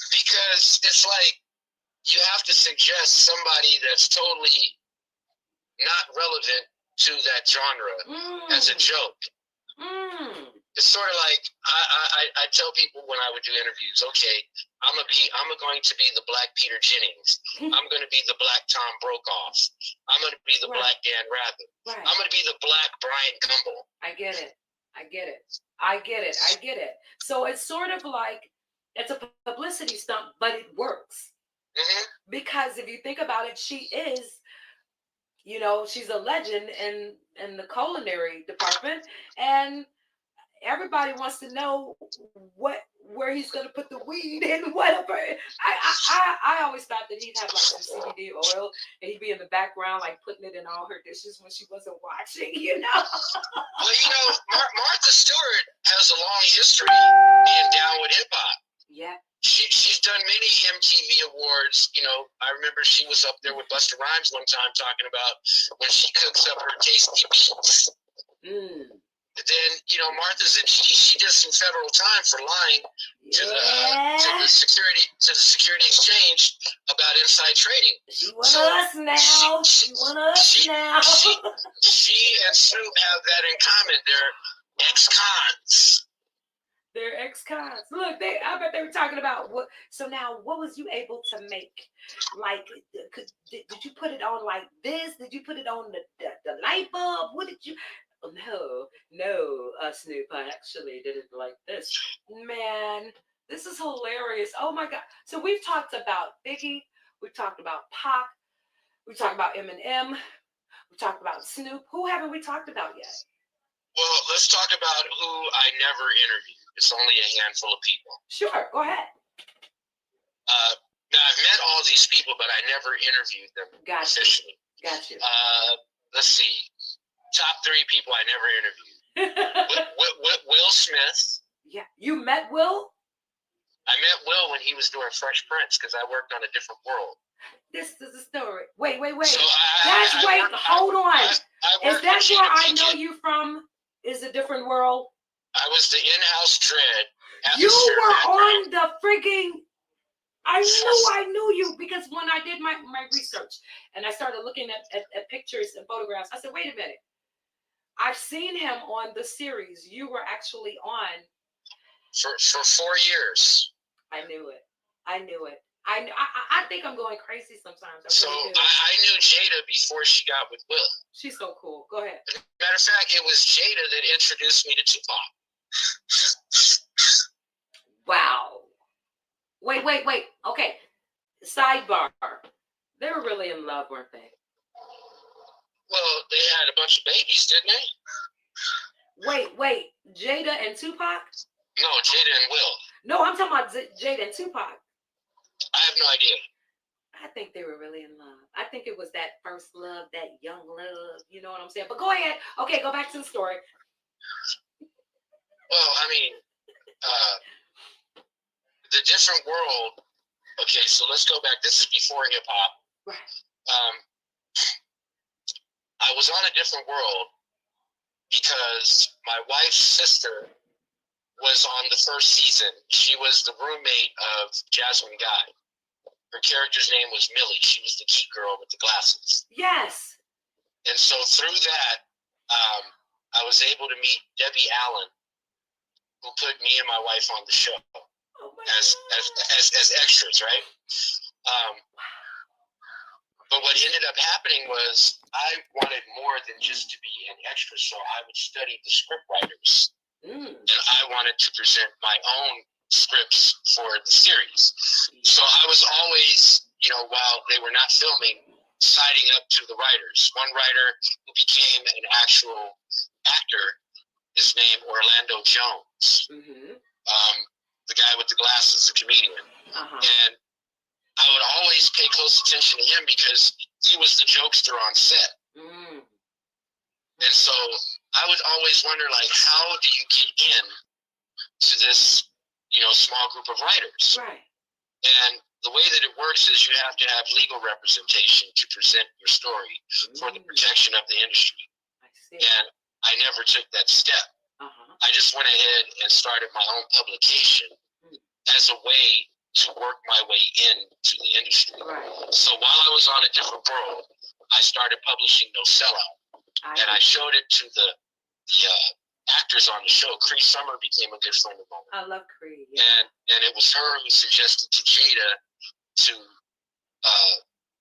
Because it's like you have to suggest somebody that's totally not relevant to that genre as a joke. It's sort of like I tell people when I would do interviews, okay, I'm going to be the Black Peter Jennings. I'm going to be the Black Tom Brokaw. I'm going to be the Black Dan Rather. I'm going to be the Black Brian Gumble. I get it. I get it. I get it. I get it. So it's sort of like it's a publicity stunt, but it works Hmm. because if you think about it, she is, she's a legend in the culinary department, and everybody wants to know where he's going to put the weed and whatever. I always thought that he'd have like some CBD oil and he'd be in the background like putting it in all her dishes when she wasn't watching. Well, Martha Stewart has a long history being down with hip hop. Yeah. She's done many MTV awards. I remember she was up there with Busta Rhymes one time talking about when she cooks up her tasty beats. Mm. Then Martha's she did some federal time for lying to the security exchange about inside trading. She wants us now. She wants us now. She and Snoop have that in common. They're ex-cons. They're ex-cons. Look, I bet they were talking about what. So now, what was you able to make? Like, did you put it on like this? Did you put it on the light bulb? What did you? Oh, no, Snoop. I actually did it like this. Man, this is hilarious. Oh my God. So we've talked about Biggie. We've talked about Pac. We've talked about Eminem. We've talked about Snoop. Who haven't we talked about yet? Well, let's talk about who I never interviewed. It's only a handful of people. Sure, go ahead. Now, I've met all these people, but I never interviewed them officially. Gotcha. Let's see. Top 3 people I never interviewed. Will Smith. Yeah. You met Will? I met Will when he was doing Fresh Prince because I worked on A Different World. This is the story. Wait. So hold on. Is that where I know Pinkett. you from? Is A Different World? I was the in-house dread. You were on the frigging... I knew you because when I did my research and I started looking at pictures and photographs, I said, wait a minute. I've seen him on the series you were actually on. For 4 years. I knew it. I think I'm going crazy sometimes. Really I knew Jada before she got with Will. She's so cool. Go ahead. Matter of fact, it was Jada that introduced me to Tupac. Wow. Wait. Okay. Sidebar. They were really in love, weren't they? Well, they had a bunch of babies, didn't they? Wait. Jada and Tupac? No, Jada and Will. No, I'm talking about Jada and Tupac. I have no idea. I think they were really in love. I think it was that first love, that young love. You know what I'm saying? But go ahead. Okay, go back to the story. Well, I mean, The Different World. Okay, so let's go back. This is before hip hop. Right. I was on A Different World because my wife's sister was on the first season. She was the roommate of Jasmine Guy. Her character's name was Millie. She was the cute girl with the glasses. Yes. And so through that, I was able to meet Debbie Allen, who put me and my wife on the show as extras, right? But what ended up happening was I wanted more than just to be an extra, so I would study the script writers. And I wanted to present my own scripts for the series. So I was always, while they were not filming, siding up to the writers. One writer who became an actual actor is named Orlando Jones. The guy with the glasses, the comedian. And I would always pay close attention to him because he was the jokester on set. And so I would always wonder, how do you get in to this, small group of writers? Right. And the way that it works is you have to have legal representation to present your story for the protection of the industry. I see. And I never took that step. I just went ahead and started my own publication as a way to work my way into the industry. Right. So while I was on A Different World, I started publishing No Sellout. And I showed it to the actors on the show. Cree Summer became a good friend of mine. I love Cree. Yeah. And it was her who suggested to Jada to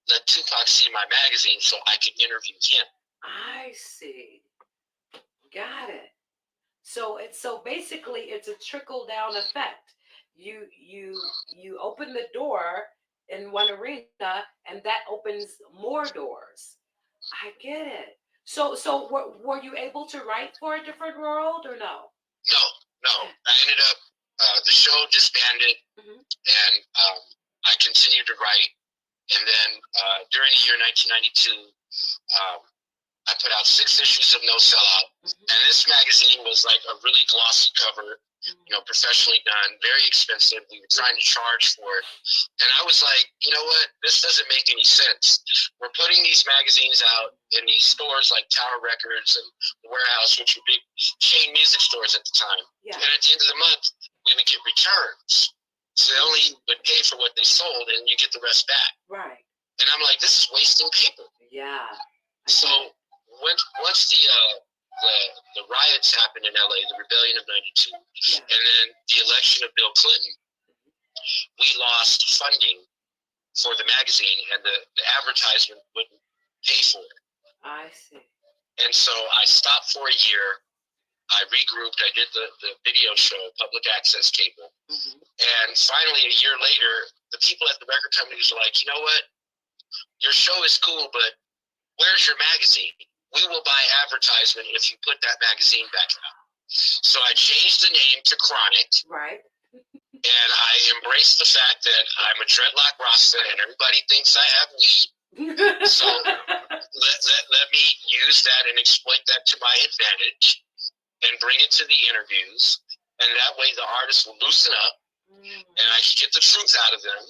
let Tupac see my magazine so I could interview him. I see. Got it. So basically it's a trickle down effect. You open the door in one arena and that opens more doors. I get it. So were you able to write for a different world or no? No, no. I ended up the show disbanded, Hmm. and I continued to write. And then during the year 1992, I put out 6 issues of No Sellout, and this magazine was like a really glossy cover, professionally done, very expensive. We were trying to charge for it, and I was like, you know what? This doesn't make any sense. We're putting these magazines out in these stores like Tower Records and the Warehouse, which were big chain music stores at the time. Yeah. And at the end of the month, we would get returns. So they only would pay for what they sold, and you get the rest back. Right. And I'm like, this is wasting paper. Yeah. So once the riots happened in LA, the rebellion of '92, Yeah. and then the election of Bill Clinton, we lost funding for the magazine, and the advertisement wouldn't pay for it. I see. And so I stopped for a year. I regrouped. I did the video show, public access cable. And finally, a year later, the people at the record companies were like, you know what? Your show is cool, but where's your magazine? We will buy advertisement if you put that magazine back out. So I changed the name to Chronic. Right. And I embraced the fact that I'm a dreadlock Rasta and everybody thinks I have weed. So let me use that and exploit that to my advantage and bring it to the interviews. And that way the artists will loosen up and I can get the truth out of them.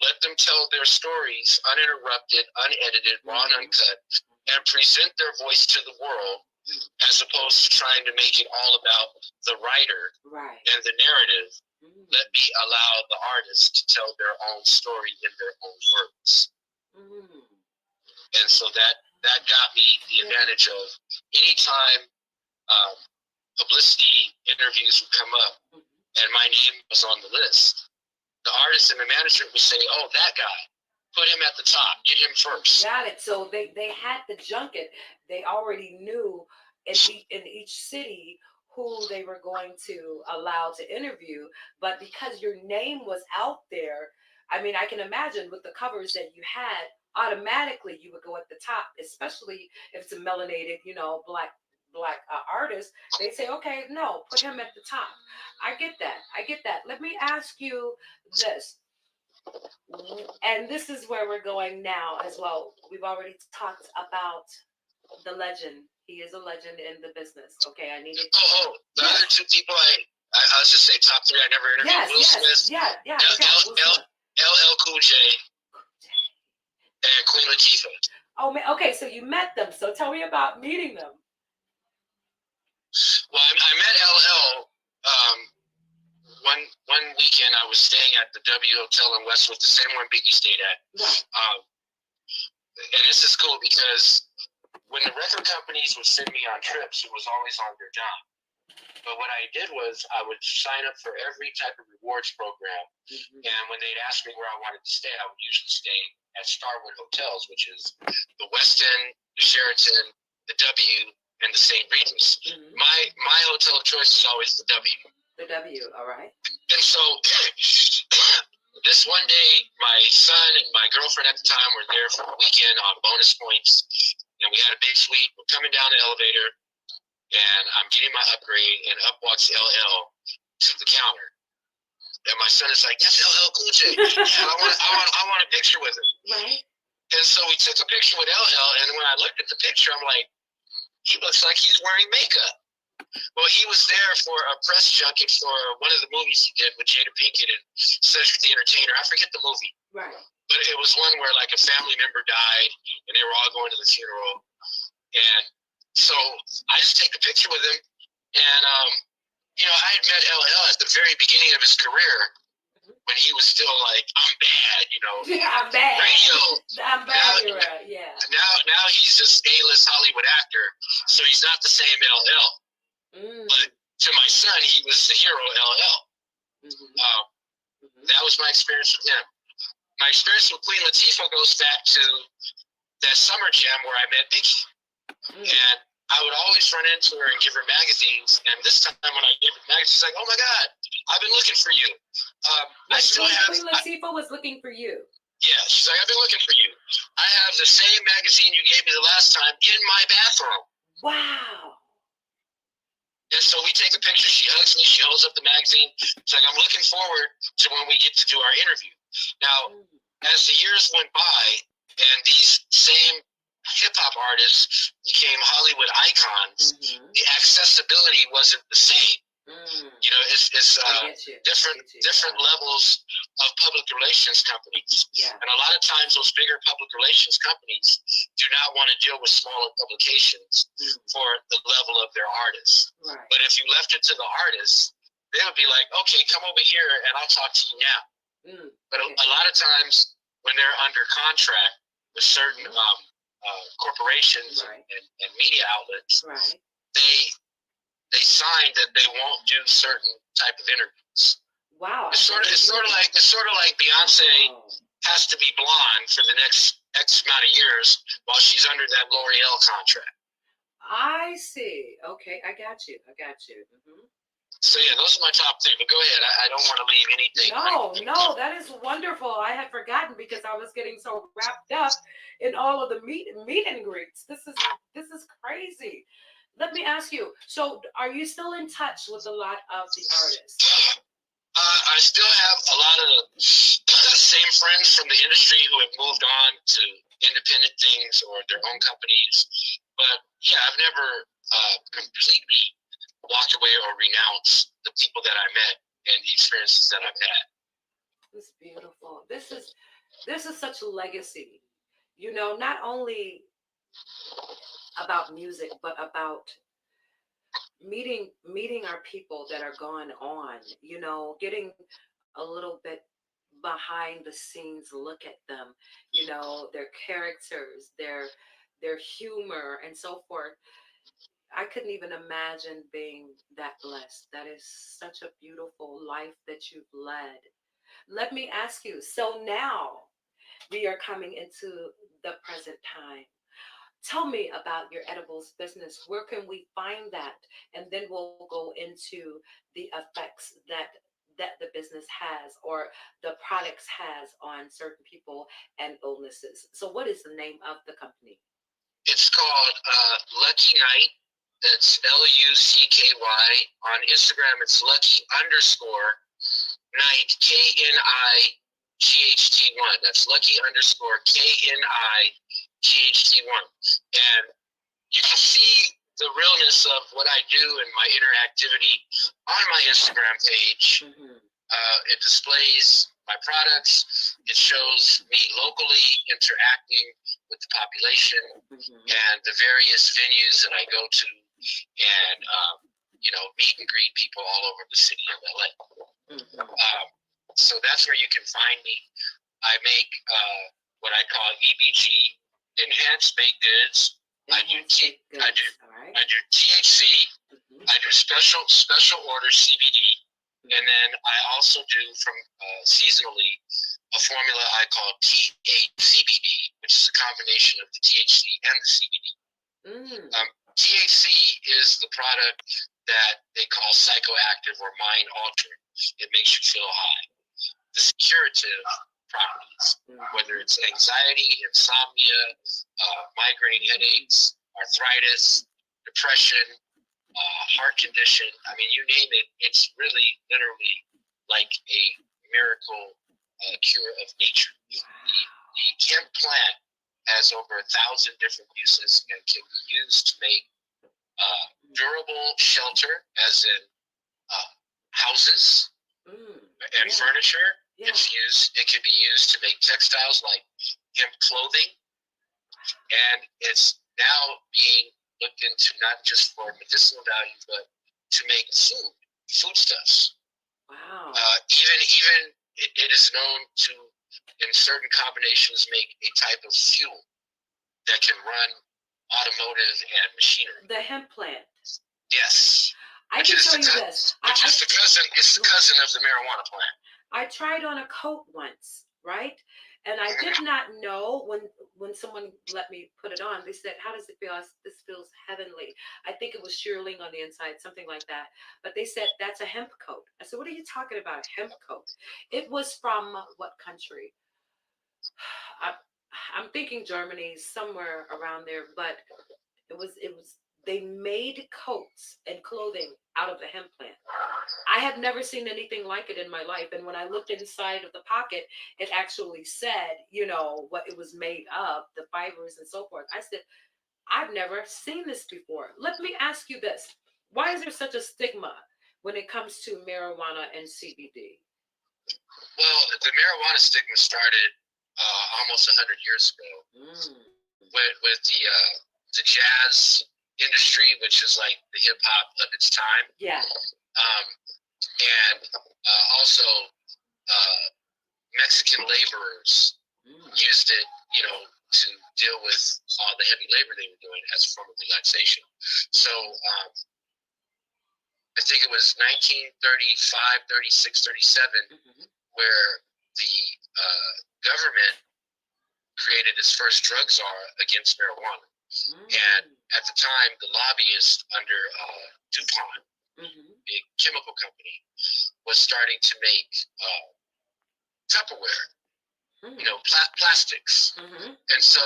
Let them tell their stories uninterrupted, unedited, raw and uncut, and present their voice to the world, as opposed to trying to make it all about the writer and the narrative. Let me allow the artist to tell their own story in their own words. And so that got me the advantage of anytime publicity interviews would come up and my name was on the list, the artist and the manager would say, oh, that guy, put him at the top, get him first. Got it. So they had the junket. They already knew in each city who they were going to allow to interview. But because your name was out there, I mean, I can imagine with the covers that you had, automatically you would go at the top, especially if it's a melanated, black artist. They say, okay, no, put him at the top. I get that. Let me ask you this. And this is where we're going now as well. We've already talked about the legend. He is a legend in the business. Okay, I needed. The other 2 people I'll just say top 3 I never interviewed. Will Smith. Yeah. LL Cool J. And Queen Latifah. Oh man. Okay, so you met them. So tell me about meeting them. Well, I met LL. One weekend I was staying at the W Hotel in Westwood, the same one Biggie stayed at. Right. And this is cool because when the record companies would send me on trips, it was always on their dime. But what I did was I would sign up for every type of rewards program. And when they'd ask me where I wanted to stay, I would usually stay at Starwood Hotels, which is the Westin, the Sheraton, the W, and the St. Regis. My hotel of choice is always the W. The W, all right. And so this one day, my son and my girlfriend at the time were there for a weekend on bonus points. And we had a big suite. We're coming down the elevator, and I'm getting my upgrade, and up walks LL to the counter. And my son is like, that's LL Cool J. Yeah, I want a picture with him. Right. And so we took a picture with LL, and when I looked at the picture, I'm like, he looks like he's wearing makeup. Well, he was there for a press junket for one of the movies he did with Jada Pinkett and Cedric the Entertainer. I forget the movie. Right. But it was one where like a family member died and they were all going to the funeral. And so I just take a picture with him. And, I had met LL at the very beginning of his career when he was still like, I'm bad, I'm bad. Radio. I'm bad, yeah. Now he's just A-list Hollywood actor. So he's not the same LL. But to my son, he was the hero LL. That was my experience with him. My experience with Queen Latifah goes back to that summer jam where I met Biggie. And I would always run into her and give her magazines. And this time when I gave her magazines, she's like, "Oh my God, I've been looking for you." I still have. Queen Latifah was looking for you. Yeah, she's like, "I've been looking for you. I have the same magazine you gave me the last time in my bathroom." Wow. And so we take a picture. She hugs me. She holds up the magazine. She's like, "I'm looking forward to when we get to do our interview." Now, as the years went by, and these same hip hop artists became Hollywood icons, the accessibility wasn't the same. You know, it's different levels of public relations companies. Yeah. And a lot of times those bigger public relations companies do not want to deal with smaller publications for the level of their artists. Right. But if you left it to the artists, they would be like, "Okay, come over here and I'll talk to you now." But a lot of times when they're under contract with certain corporations and media outlets, they sign that they won't do certain type of interviews. Wow. It's sort of like Beyonce has to be blonde for the next X amount of years while she's under that L'Oreal contract. I see. Okay, I got you. So yeah, those are my top three. But go ahead. I don't want to leave anything. No, that is wonderful. I had forgotten because I was getting so wrapped up in all of the meet and greets. This is crazy. Let me ask you. So, are you still in touch with a lot of the artists? I still have a lot of the same friends from the industry who have moved on to independent things or their own companies. But yeah, I've never completely walked away or renounced the people that I met and the experiences that I've had. It's beautiful. This is such a legacy. You know, not only about music, but about meeting our people that are gone on, you know, getting a little bit behind the scenes look at them, you know, their characters, their humor and so forth. I couldn't even imagine being that blessed. That is such a beautiful life that you've led. Let me ask you, so now we are coming into the present time. Tell me about your edibles business. Where can we find that? And then we'll go into the effects that the business has or the products has on certain people and illnesses. So what is the name of the company? It's called Lucky Night. That's LUCKY. On Instagram, it's Lucky_Night, KNIGHT1. That's Lucky_KNIGHT1. And you can see the realness of what I do and my interactivity on my Instagram page. It displays my products. It shows me locally interacting with the population and the various venues that I go to and, meet and greet people all over the city of LA. So that's where you can find me. I make what I call EBG, enhanced baked goods. I do THC. I do special order CBD, and then I also do from seasonally a formula I call THCBD, which is a combination of the THC and the CBD. THC is the product that they call psychoactive or mind altering. It makes you feel high. The curative properties, whether it's anxiety, insomnia, migraine headaches, arthritis, depression, heart condition. I mean, you name it, it's really literally like a miracle cure of nature. The hemp plant has over 1,000 different uses and can be used to make durable shelter, as in houses and furniture. It can be used to make textiles like hemp clothing, and it's now being looked into not just for medicinal value, but to make foodstuffs. Wow. Even it is known to, in certain combinations, make a type of fuel that can run automotive and machinery. The hemp plant. Yes. I can tell you this. It's the cousin of the marijuana plant. I tried on a coat once, right? And I did not know when someone let me put it on. They said, "How does it feel?" I said, "This feels heavenly." I think it was shearling on the inside, something like that. But they said that's a hemp coat. I said, "What are you talking about? A hemp coat?" It was from what country? I, I'm thinking Germany, somewhere around there. But it was they made coats and clothing out of the hemp plant. I have never seen anything like it in my life. And when I looked inside of the pocket, it actually said, what it was made of, the fibers and so forth. I said, I've never seen this before. Let me ask you this. Why is there such a stigma when it comes to marijuana and CBD? Well, the marijuana stigma started almost 100 years ago with the jazz industry, which is like the hip hop of its time. Yeah. And also Mexican laborers used it, to deal with all the heavy labor they were doing as a form of relaxation. So I think it was 1935, 36, 37, where the government created its first drug czar against marijuana. And at the time, the lobbyist under DuPont, big chemical company, was starting to make Tupperware, plastics. And so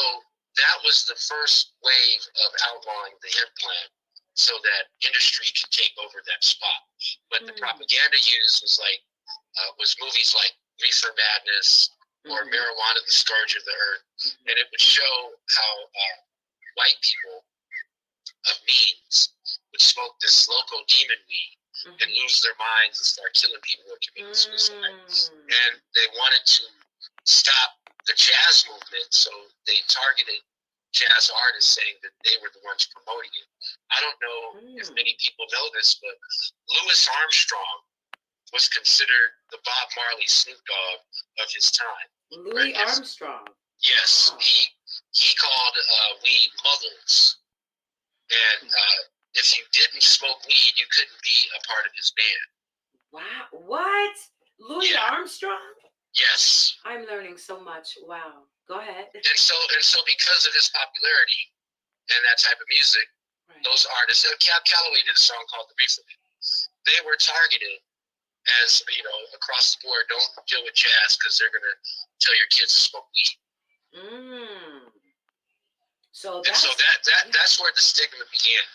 that was the first wave of outlawing the hemp plant so that industry could take over that spot. But the propaganda used was movies like Reefer Madness or Marijuana, the Scourge of the Earth. And it would show how white people of means would smoke this local demon weed and lose their minds and start killing people or committing suicide. And they wanted to stop the jazz movement, so they targeted jazz artists, saying that they were the ones promoting it. I don't know if many people know this, but Louis Armstrong was considered the Bob Marley Snoop Dogg of his time. Louis Armstrong. Yes, wow. He called weed muggles, and if you didn't smoke weed, you couldn't be a part of his band. Wow! What? Louis Armstrong? Yes. I'm learning so much. Wow. Go ahead. And so because of his popularity and that type of music, those artists, Cab Calloway did a song called The Reefer. They were targeted as, across the board, don't deal with jazz because they're going to tell your kids to smoke weed. So that's where the stigma began.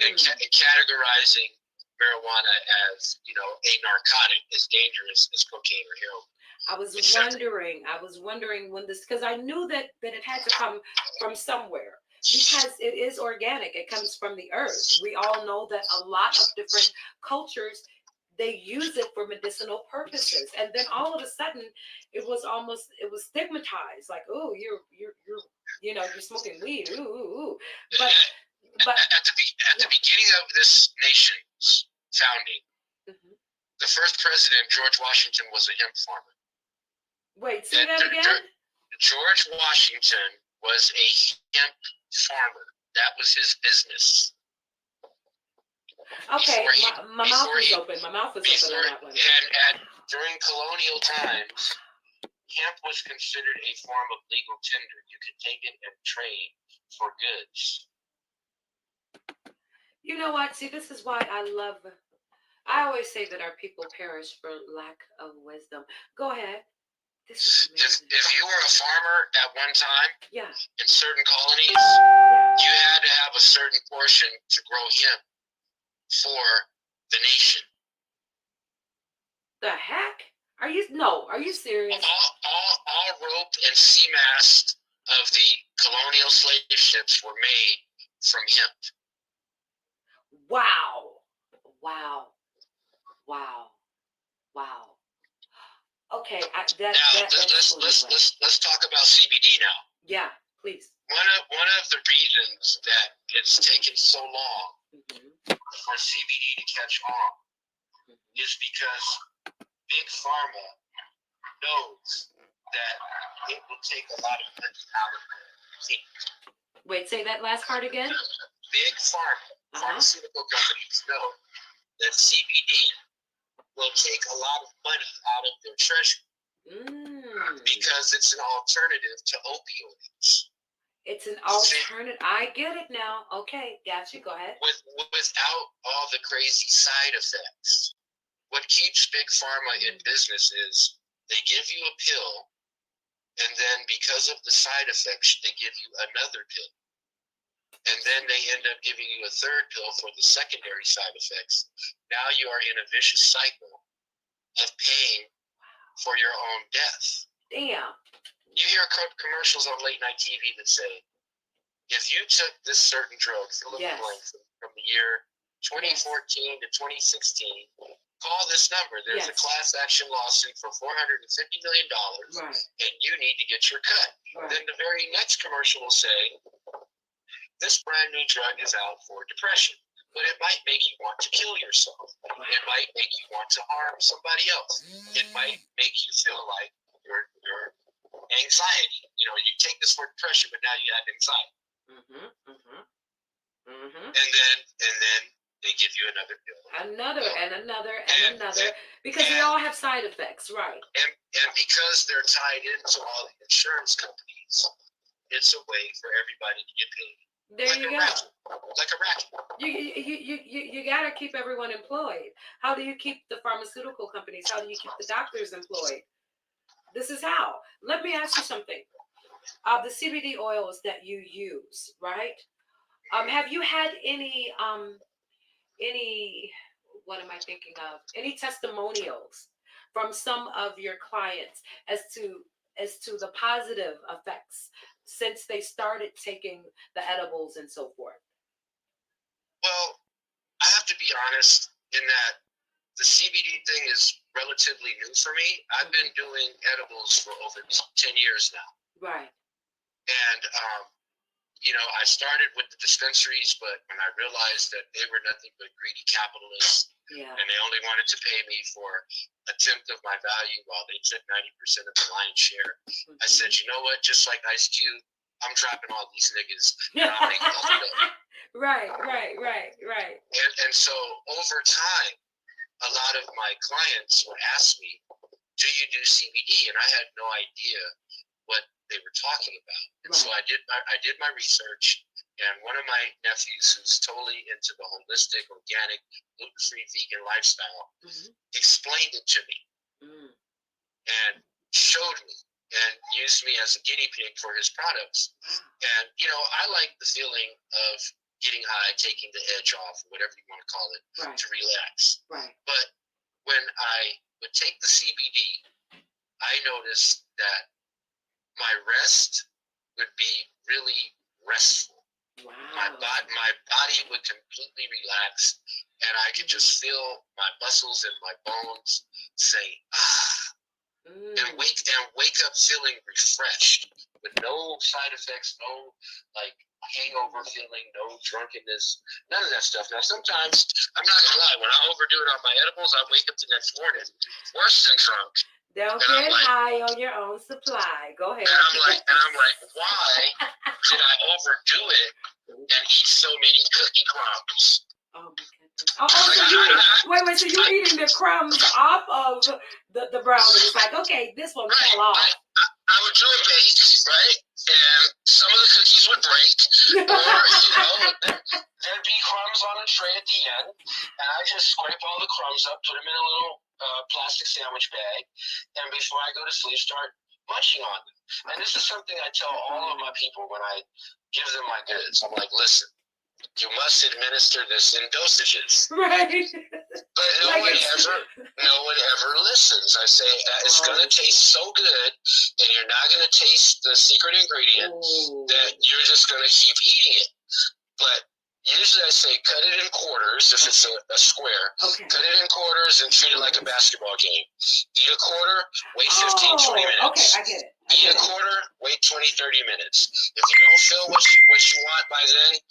And categorizing marijuana as, a narcotic as dangerous as cocaine or heroin. I was wondering when this, because I knew that it had to come from somewhere, because it is organic. It comes from the earth. We all know that a lot of different cultures, they use it for medicinal purposes. And then all of a sudden it was stigmatized, like, oh, you're smoking weed. Ooh. But at the beginning of this nation's founding, the first president, George Washington, was a hemp farmer. Wait, say that again? George Washington was a hemp farmer. That was his business. Okay, my mouth was open. My mouth was open on that one. And during colonial times, hemp was considered a form of legal tender. You could take it and trade for goods. You know what? See, this is why I always say that our people perish for lack of wisdom. Go ahead. If you were a farmer at one time, in certain colonies, you had to have a certain portion to grow hemp for the nation. The heck? Are you serious? All rope and sea mast of the colonial slave ships were made from hemp. Wow. Okay, let's talk about CBD now. Yeah, please. One of the reasons that it's taken so long for CBD to catch on is because Big Pharma knows that it will take a lot of money out of the team. Wait, say that last part again. Big Pharma, pharmaceutical companies know that CBD will take a lot of money out of their treasury. because it's an alternative to opioids. It's an alternative. I get it now. Okay, got you. Go ahead. Without all the crazy side effects. What keeps Big Pharma in business is they give you a pill, and then because of the side effects, they give you another pill. And then they end up giving you a third pill for the secondary side effects. Now you are in a vicious cycle of paying for your own death. Damn. You hear commercials on late night TV that say, if you took this certain drug, fill in the blank, from the year 2014 to 2016, call this number. There's a class action lawsuit for $450 million, and you need to get your cut. Then the very next commercial will say, this brand new drug is out for depression, but it might make you want to kill yourself. It might make you want to harm somebody else. It might make you feel like your anxiety. You know, you take this for depression, but now you have anxiety. And then they give you another pill. Another, because they all have side effects, right? And because they're tied into all the insurance companies, it's a way for everybody to get paid. There like you go. Like a racket. You got to keep everyone employed. How do you keep the pharmaceutical companies? How do you keep the doctors employed? This is how. Let me ask you something. The CBD oils that you use, right? Have you had any what am I thinking of? Any testimonials from some of your clients as to the positive effects since they started taking the edibles and so forth? Well, I have to be honest in that the CBD thing is relatively new for me. I've been doing edibles for over 10 years now. Right. And, you know, I started with the dispensaries, but when I realized that they were nothing but greedy capitalists, and they only wanted to pay me for a tenth of my value while they took 90% of the lion's share, I said, you know what, just like Ice Cube, I'm dropping all these niggas and I'll make all the dough. Right. And so over time, a lot of my clients would ask me, do you do CBD? And I had no idea what they were talking about. And so I did my research, and one of my nephews who's totally into the holistic, organic, gluten-free, vegan lifestyle explained it to me and showed me and used me as a guinea pig for his products. And, you know, I like the feeling of getting high, taking the edge off, whatever you want to call it, to relax. But when I would take the CBD, I noticed that my rest would be really restful. My body would completely relax, and I could just feel my muscles and my bones say, and wake up feeling refreshed with no side effects, no like hangover feeling, no drunkenness, none of that stuff. Now, sometimes, I'm not gonna lie, when I overdo it on my edibles, I wake up the next morning worse than drunk. Don't get high on your own supply. Go ahead. And I'm like, why did I overdo it and eat so many cookie crumbs? Oh my goodness. So you're eating the crumbs off of the brownies. Like, okay, this one fell off. I would do a bake, right? And some of the cookies would break, or, you know, there'd be crumbs on a tray at the end, and I just scrape all the crumbs up, put them in a little plastic sandwich bag, and before I go to sleep, start munching on them. And this is something I tell all of my people when I give them my goods. I'm like, listen, you must administer this in dosages. Right. But no one ever listens. I say, it's going to taste so good, and you're not going to taste the secret ingredient, that you're just going to keep eating it. But usually I say cut it in quarters if it's a square. Okay. Cut it in quarters and treat it like a basketball game. Eat a quarter, wait 15, 20 minutes. Okay, I get it. Eat a quarter, wait 20, 30 minutes. If you don't feel what you want by then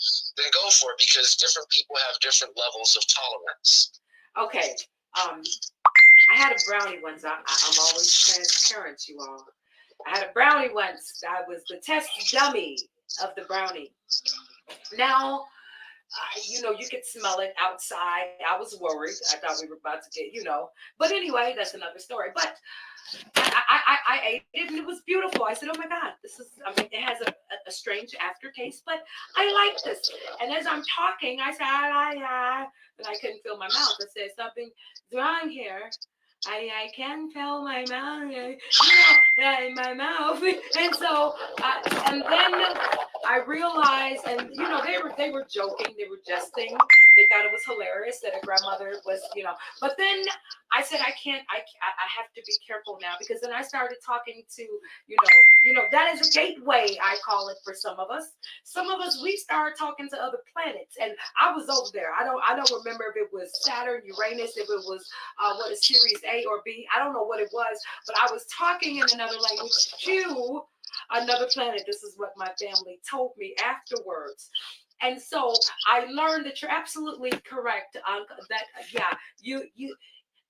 go for it, because different people have different levels of tolerance. Okay. I had a brownie once. I'm always transparent, you all. I had a brownie once. I was the test dummy of the brownie. Now, you know, you could smell it outside. I was worried. I thought we were about to get, you know. But anyway, that's another story. But I ate it and it was beautiful. I said, "Oh my God, this is." I mean, it has a strange aftertaste, but I like this. And as I'm talking, I said, and I couldn't feel my mouth. I said, "Something wrong here. I can't feel my mouth, in my mouth." And so, and then I realized, and they were joking, they were jesting. They thought it was hilarious that a grandmother was. But then I said, I can't. I have to be careful now, because then I started talking to that is a gateway, I call it, for some of us. Some of us, we start talking to other planets, and I was over there. I don't remember if it was Saturn, Uranus, if it was what is Series A or B. I don't know what it was, but I was talking in another language to another planet. This is what my family told me afterwards. And so I learned that you're absolutely correct. That you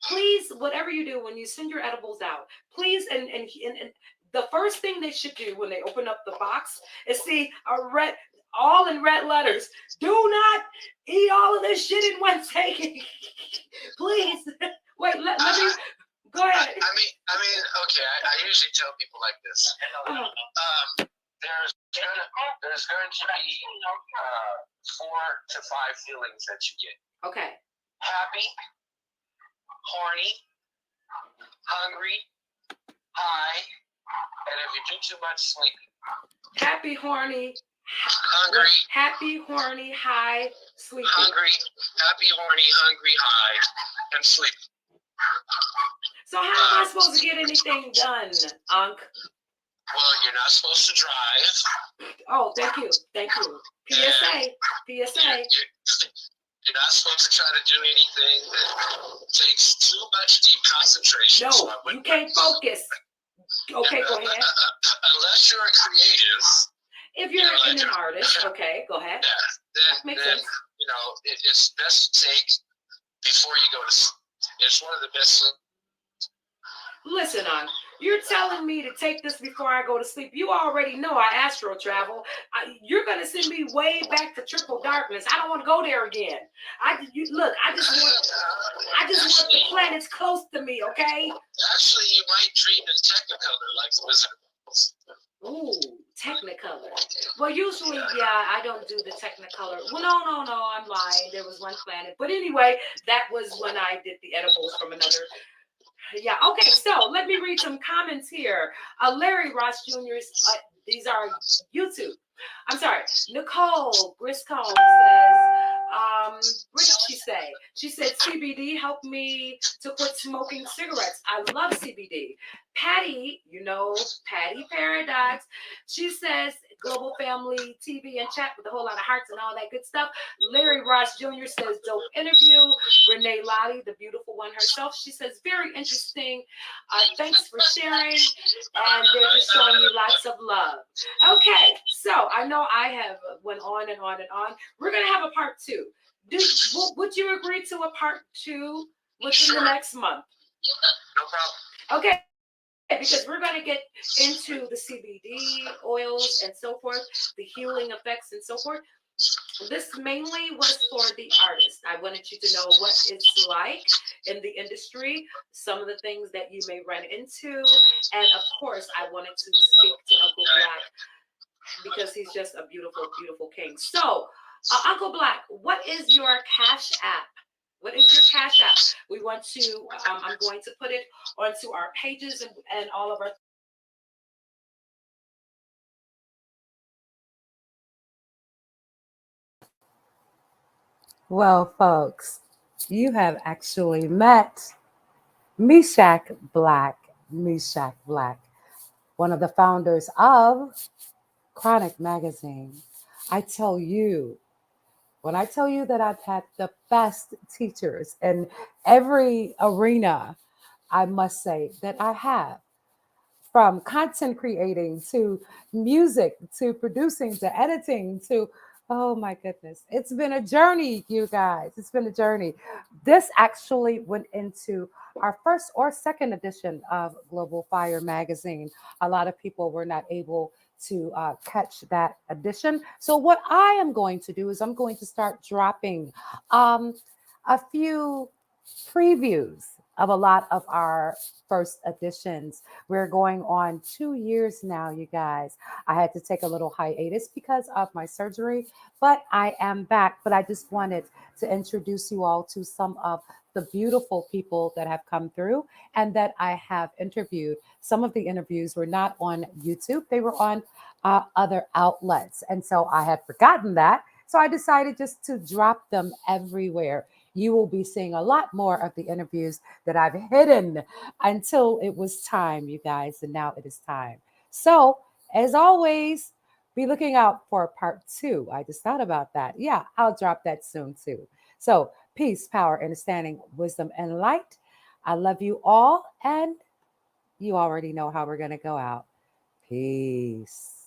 please, whatever you do when you send your edibles out, please, and the first thing they should do when they open up the box is see a red, all in red letters. Do not eat all of this shit in one taking. Please. Wait, let me go ahead. Okay. I usually tell people like this. There's going to be 4 to 5 feelings that you get. Okay. Happy, horny, hungry, high, and if you do too much, sleepy. Happy, horny, hungry, high, sleepy. Happy, horny, hungry, high, and sleepy. So how am I supposed to get anything done, Unc? Well, you're not supposed to drive. Oh, thank you. PSA. You're not supposed to try to do anything that takes too much deep concentration. No, you can't focus. Okay, go ahead. Unless you're a creative. If you're an artist, okay, go ahead. Yeah, then sense. It's best to take before you go to sleep. It's one of the best. Listen, you're telling me to take this before I go to sleep. You already know I astral travel. You're going to send me way back to triple darkness. I don't want to go there again. I just want the planets close to me, okay? Actually, you might dream in Technicolor like the Wizard of Oz. Ooh, Technicolor. Well, usually, I don't do the Technicolor. Well, no, I'm lying. There was one planet. But anyway, that was when I did the edibles from another. Yeah, okay, so let me read some comments here. Larry Ross Jr.'s, these are YouTube. I'm sorry, Nicole Griscombe says, what did she say? She said, CBD helped me to quit smoking cigarettes. I love CBD. Patty, Patty Paradox, she says, Global Family TV and chat with a whole lot of hearts and all that good stuff. Larry Ross Jr. says, dope interview. Renee Lottie, the beautiful one herself, she says, very interesting. Thanks for sharing. And they're just showing you lots of love. Okay, so I know I have went on and on and on. We're going to have a part 2. Would you agree to a part 2 within the next month? No problem. Okay. Because we're going to get into the CBD oils and so forth, the healing effects and so forth. This mainly was for the artist. I wanted you to know what it's like in the industry, some of the things that you may run into, and of course, I wanted to speak to Uncle Blaq because he's just a beautiful, beautiful king. So, Uncle Blaq, what is your Cash App? What is your Cash App? We want to, I'm going to put it onto our pages and all of our. Well, folks, you have actually met Meshack Blaq. Meshack Blaq, one of the founders of Chronic Magazine. I tell you, when I tell you that I've had the best teachers in every arena, I must say that I have. From content creating to music to producing to editing to, oh my goodness, it's been a journey, you guys. It's been a journey. This actually went into our first or second edition of Global Fire magazine. A lot of people were not able to catch that edition. So what I am going to do is I'm going to start dropping a few previews of a lot of our first editions. We're going on 2 years now, you guys. I had to take a little hiatus because of my surgery, but I am back. But I just wanted to introduce you all to some of the beautiful people that have come through and that I have interviewed. Some of the interviews were not on YouTube, they were on other outlets. And so I had forgotten that. So I decided just to drop them everywhere. You will be seeing a lot more of the interviews that I've hidden until it was time, you guys. And now it is time. So, as always, be looking out for part two. I just thought about that. Yeah, I'll drop that soon too. So, peace, power, understanding, wisdom, and light. I love you all. And you already know how we're going to go out. Peace.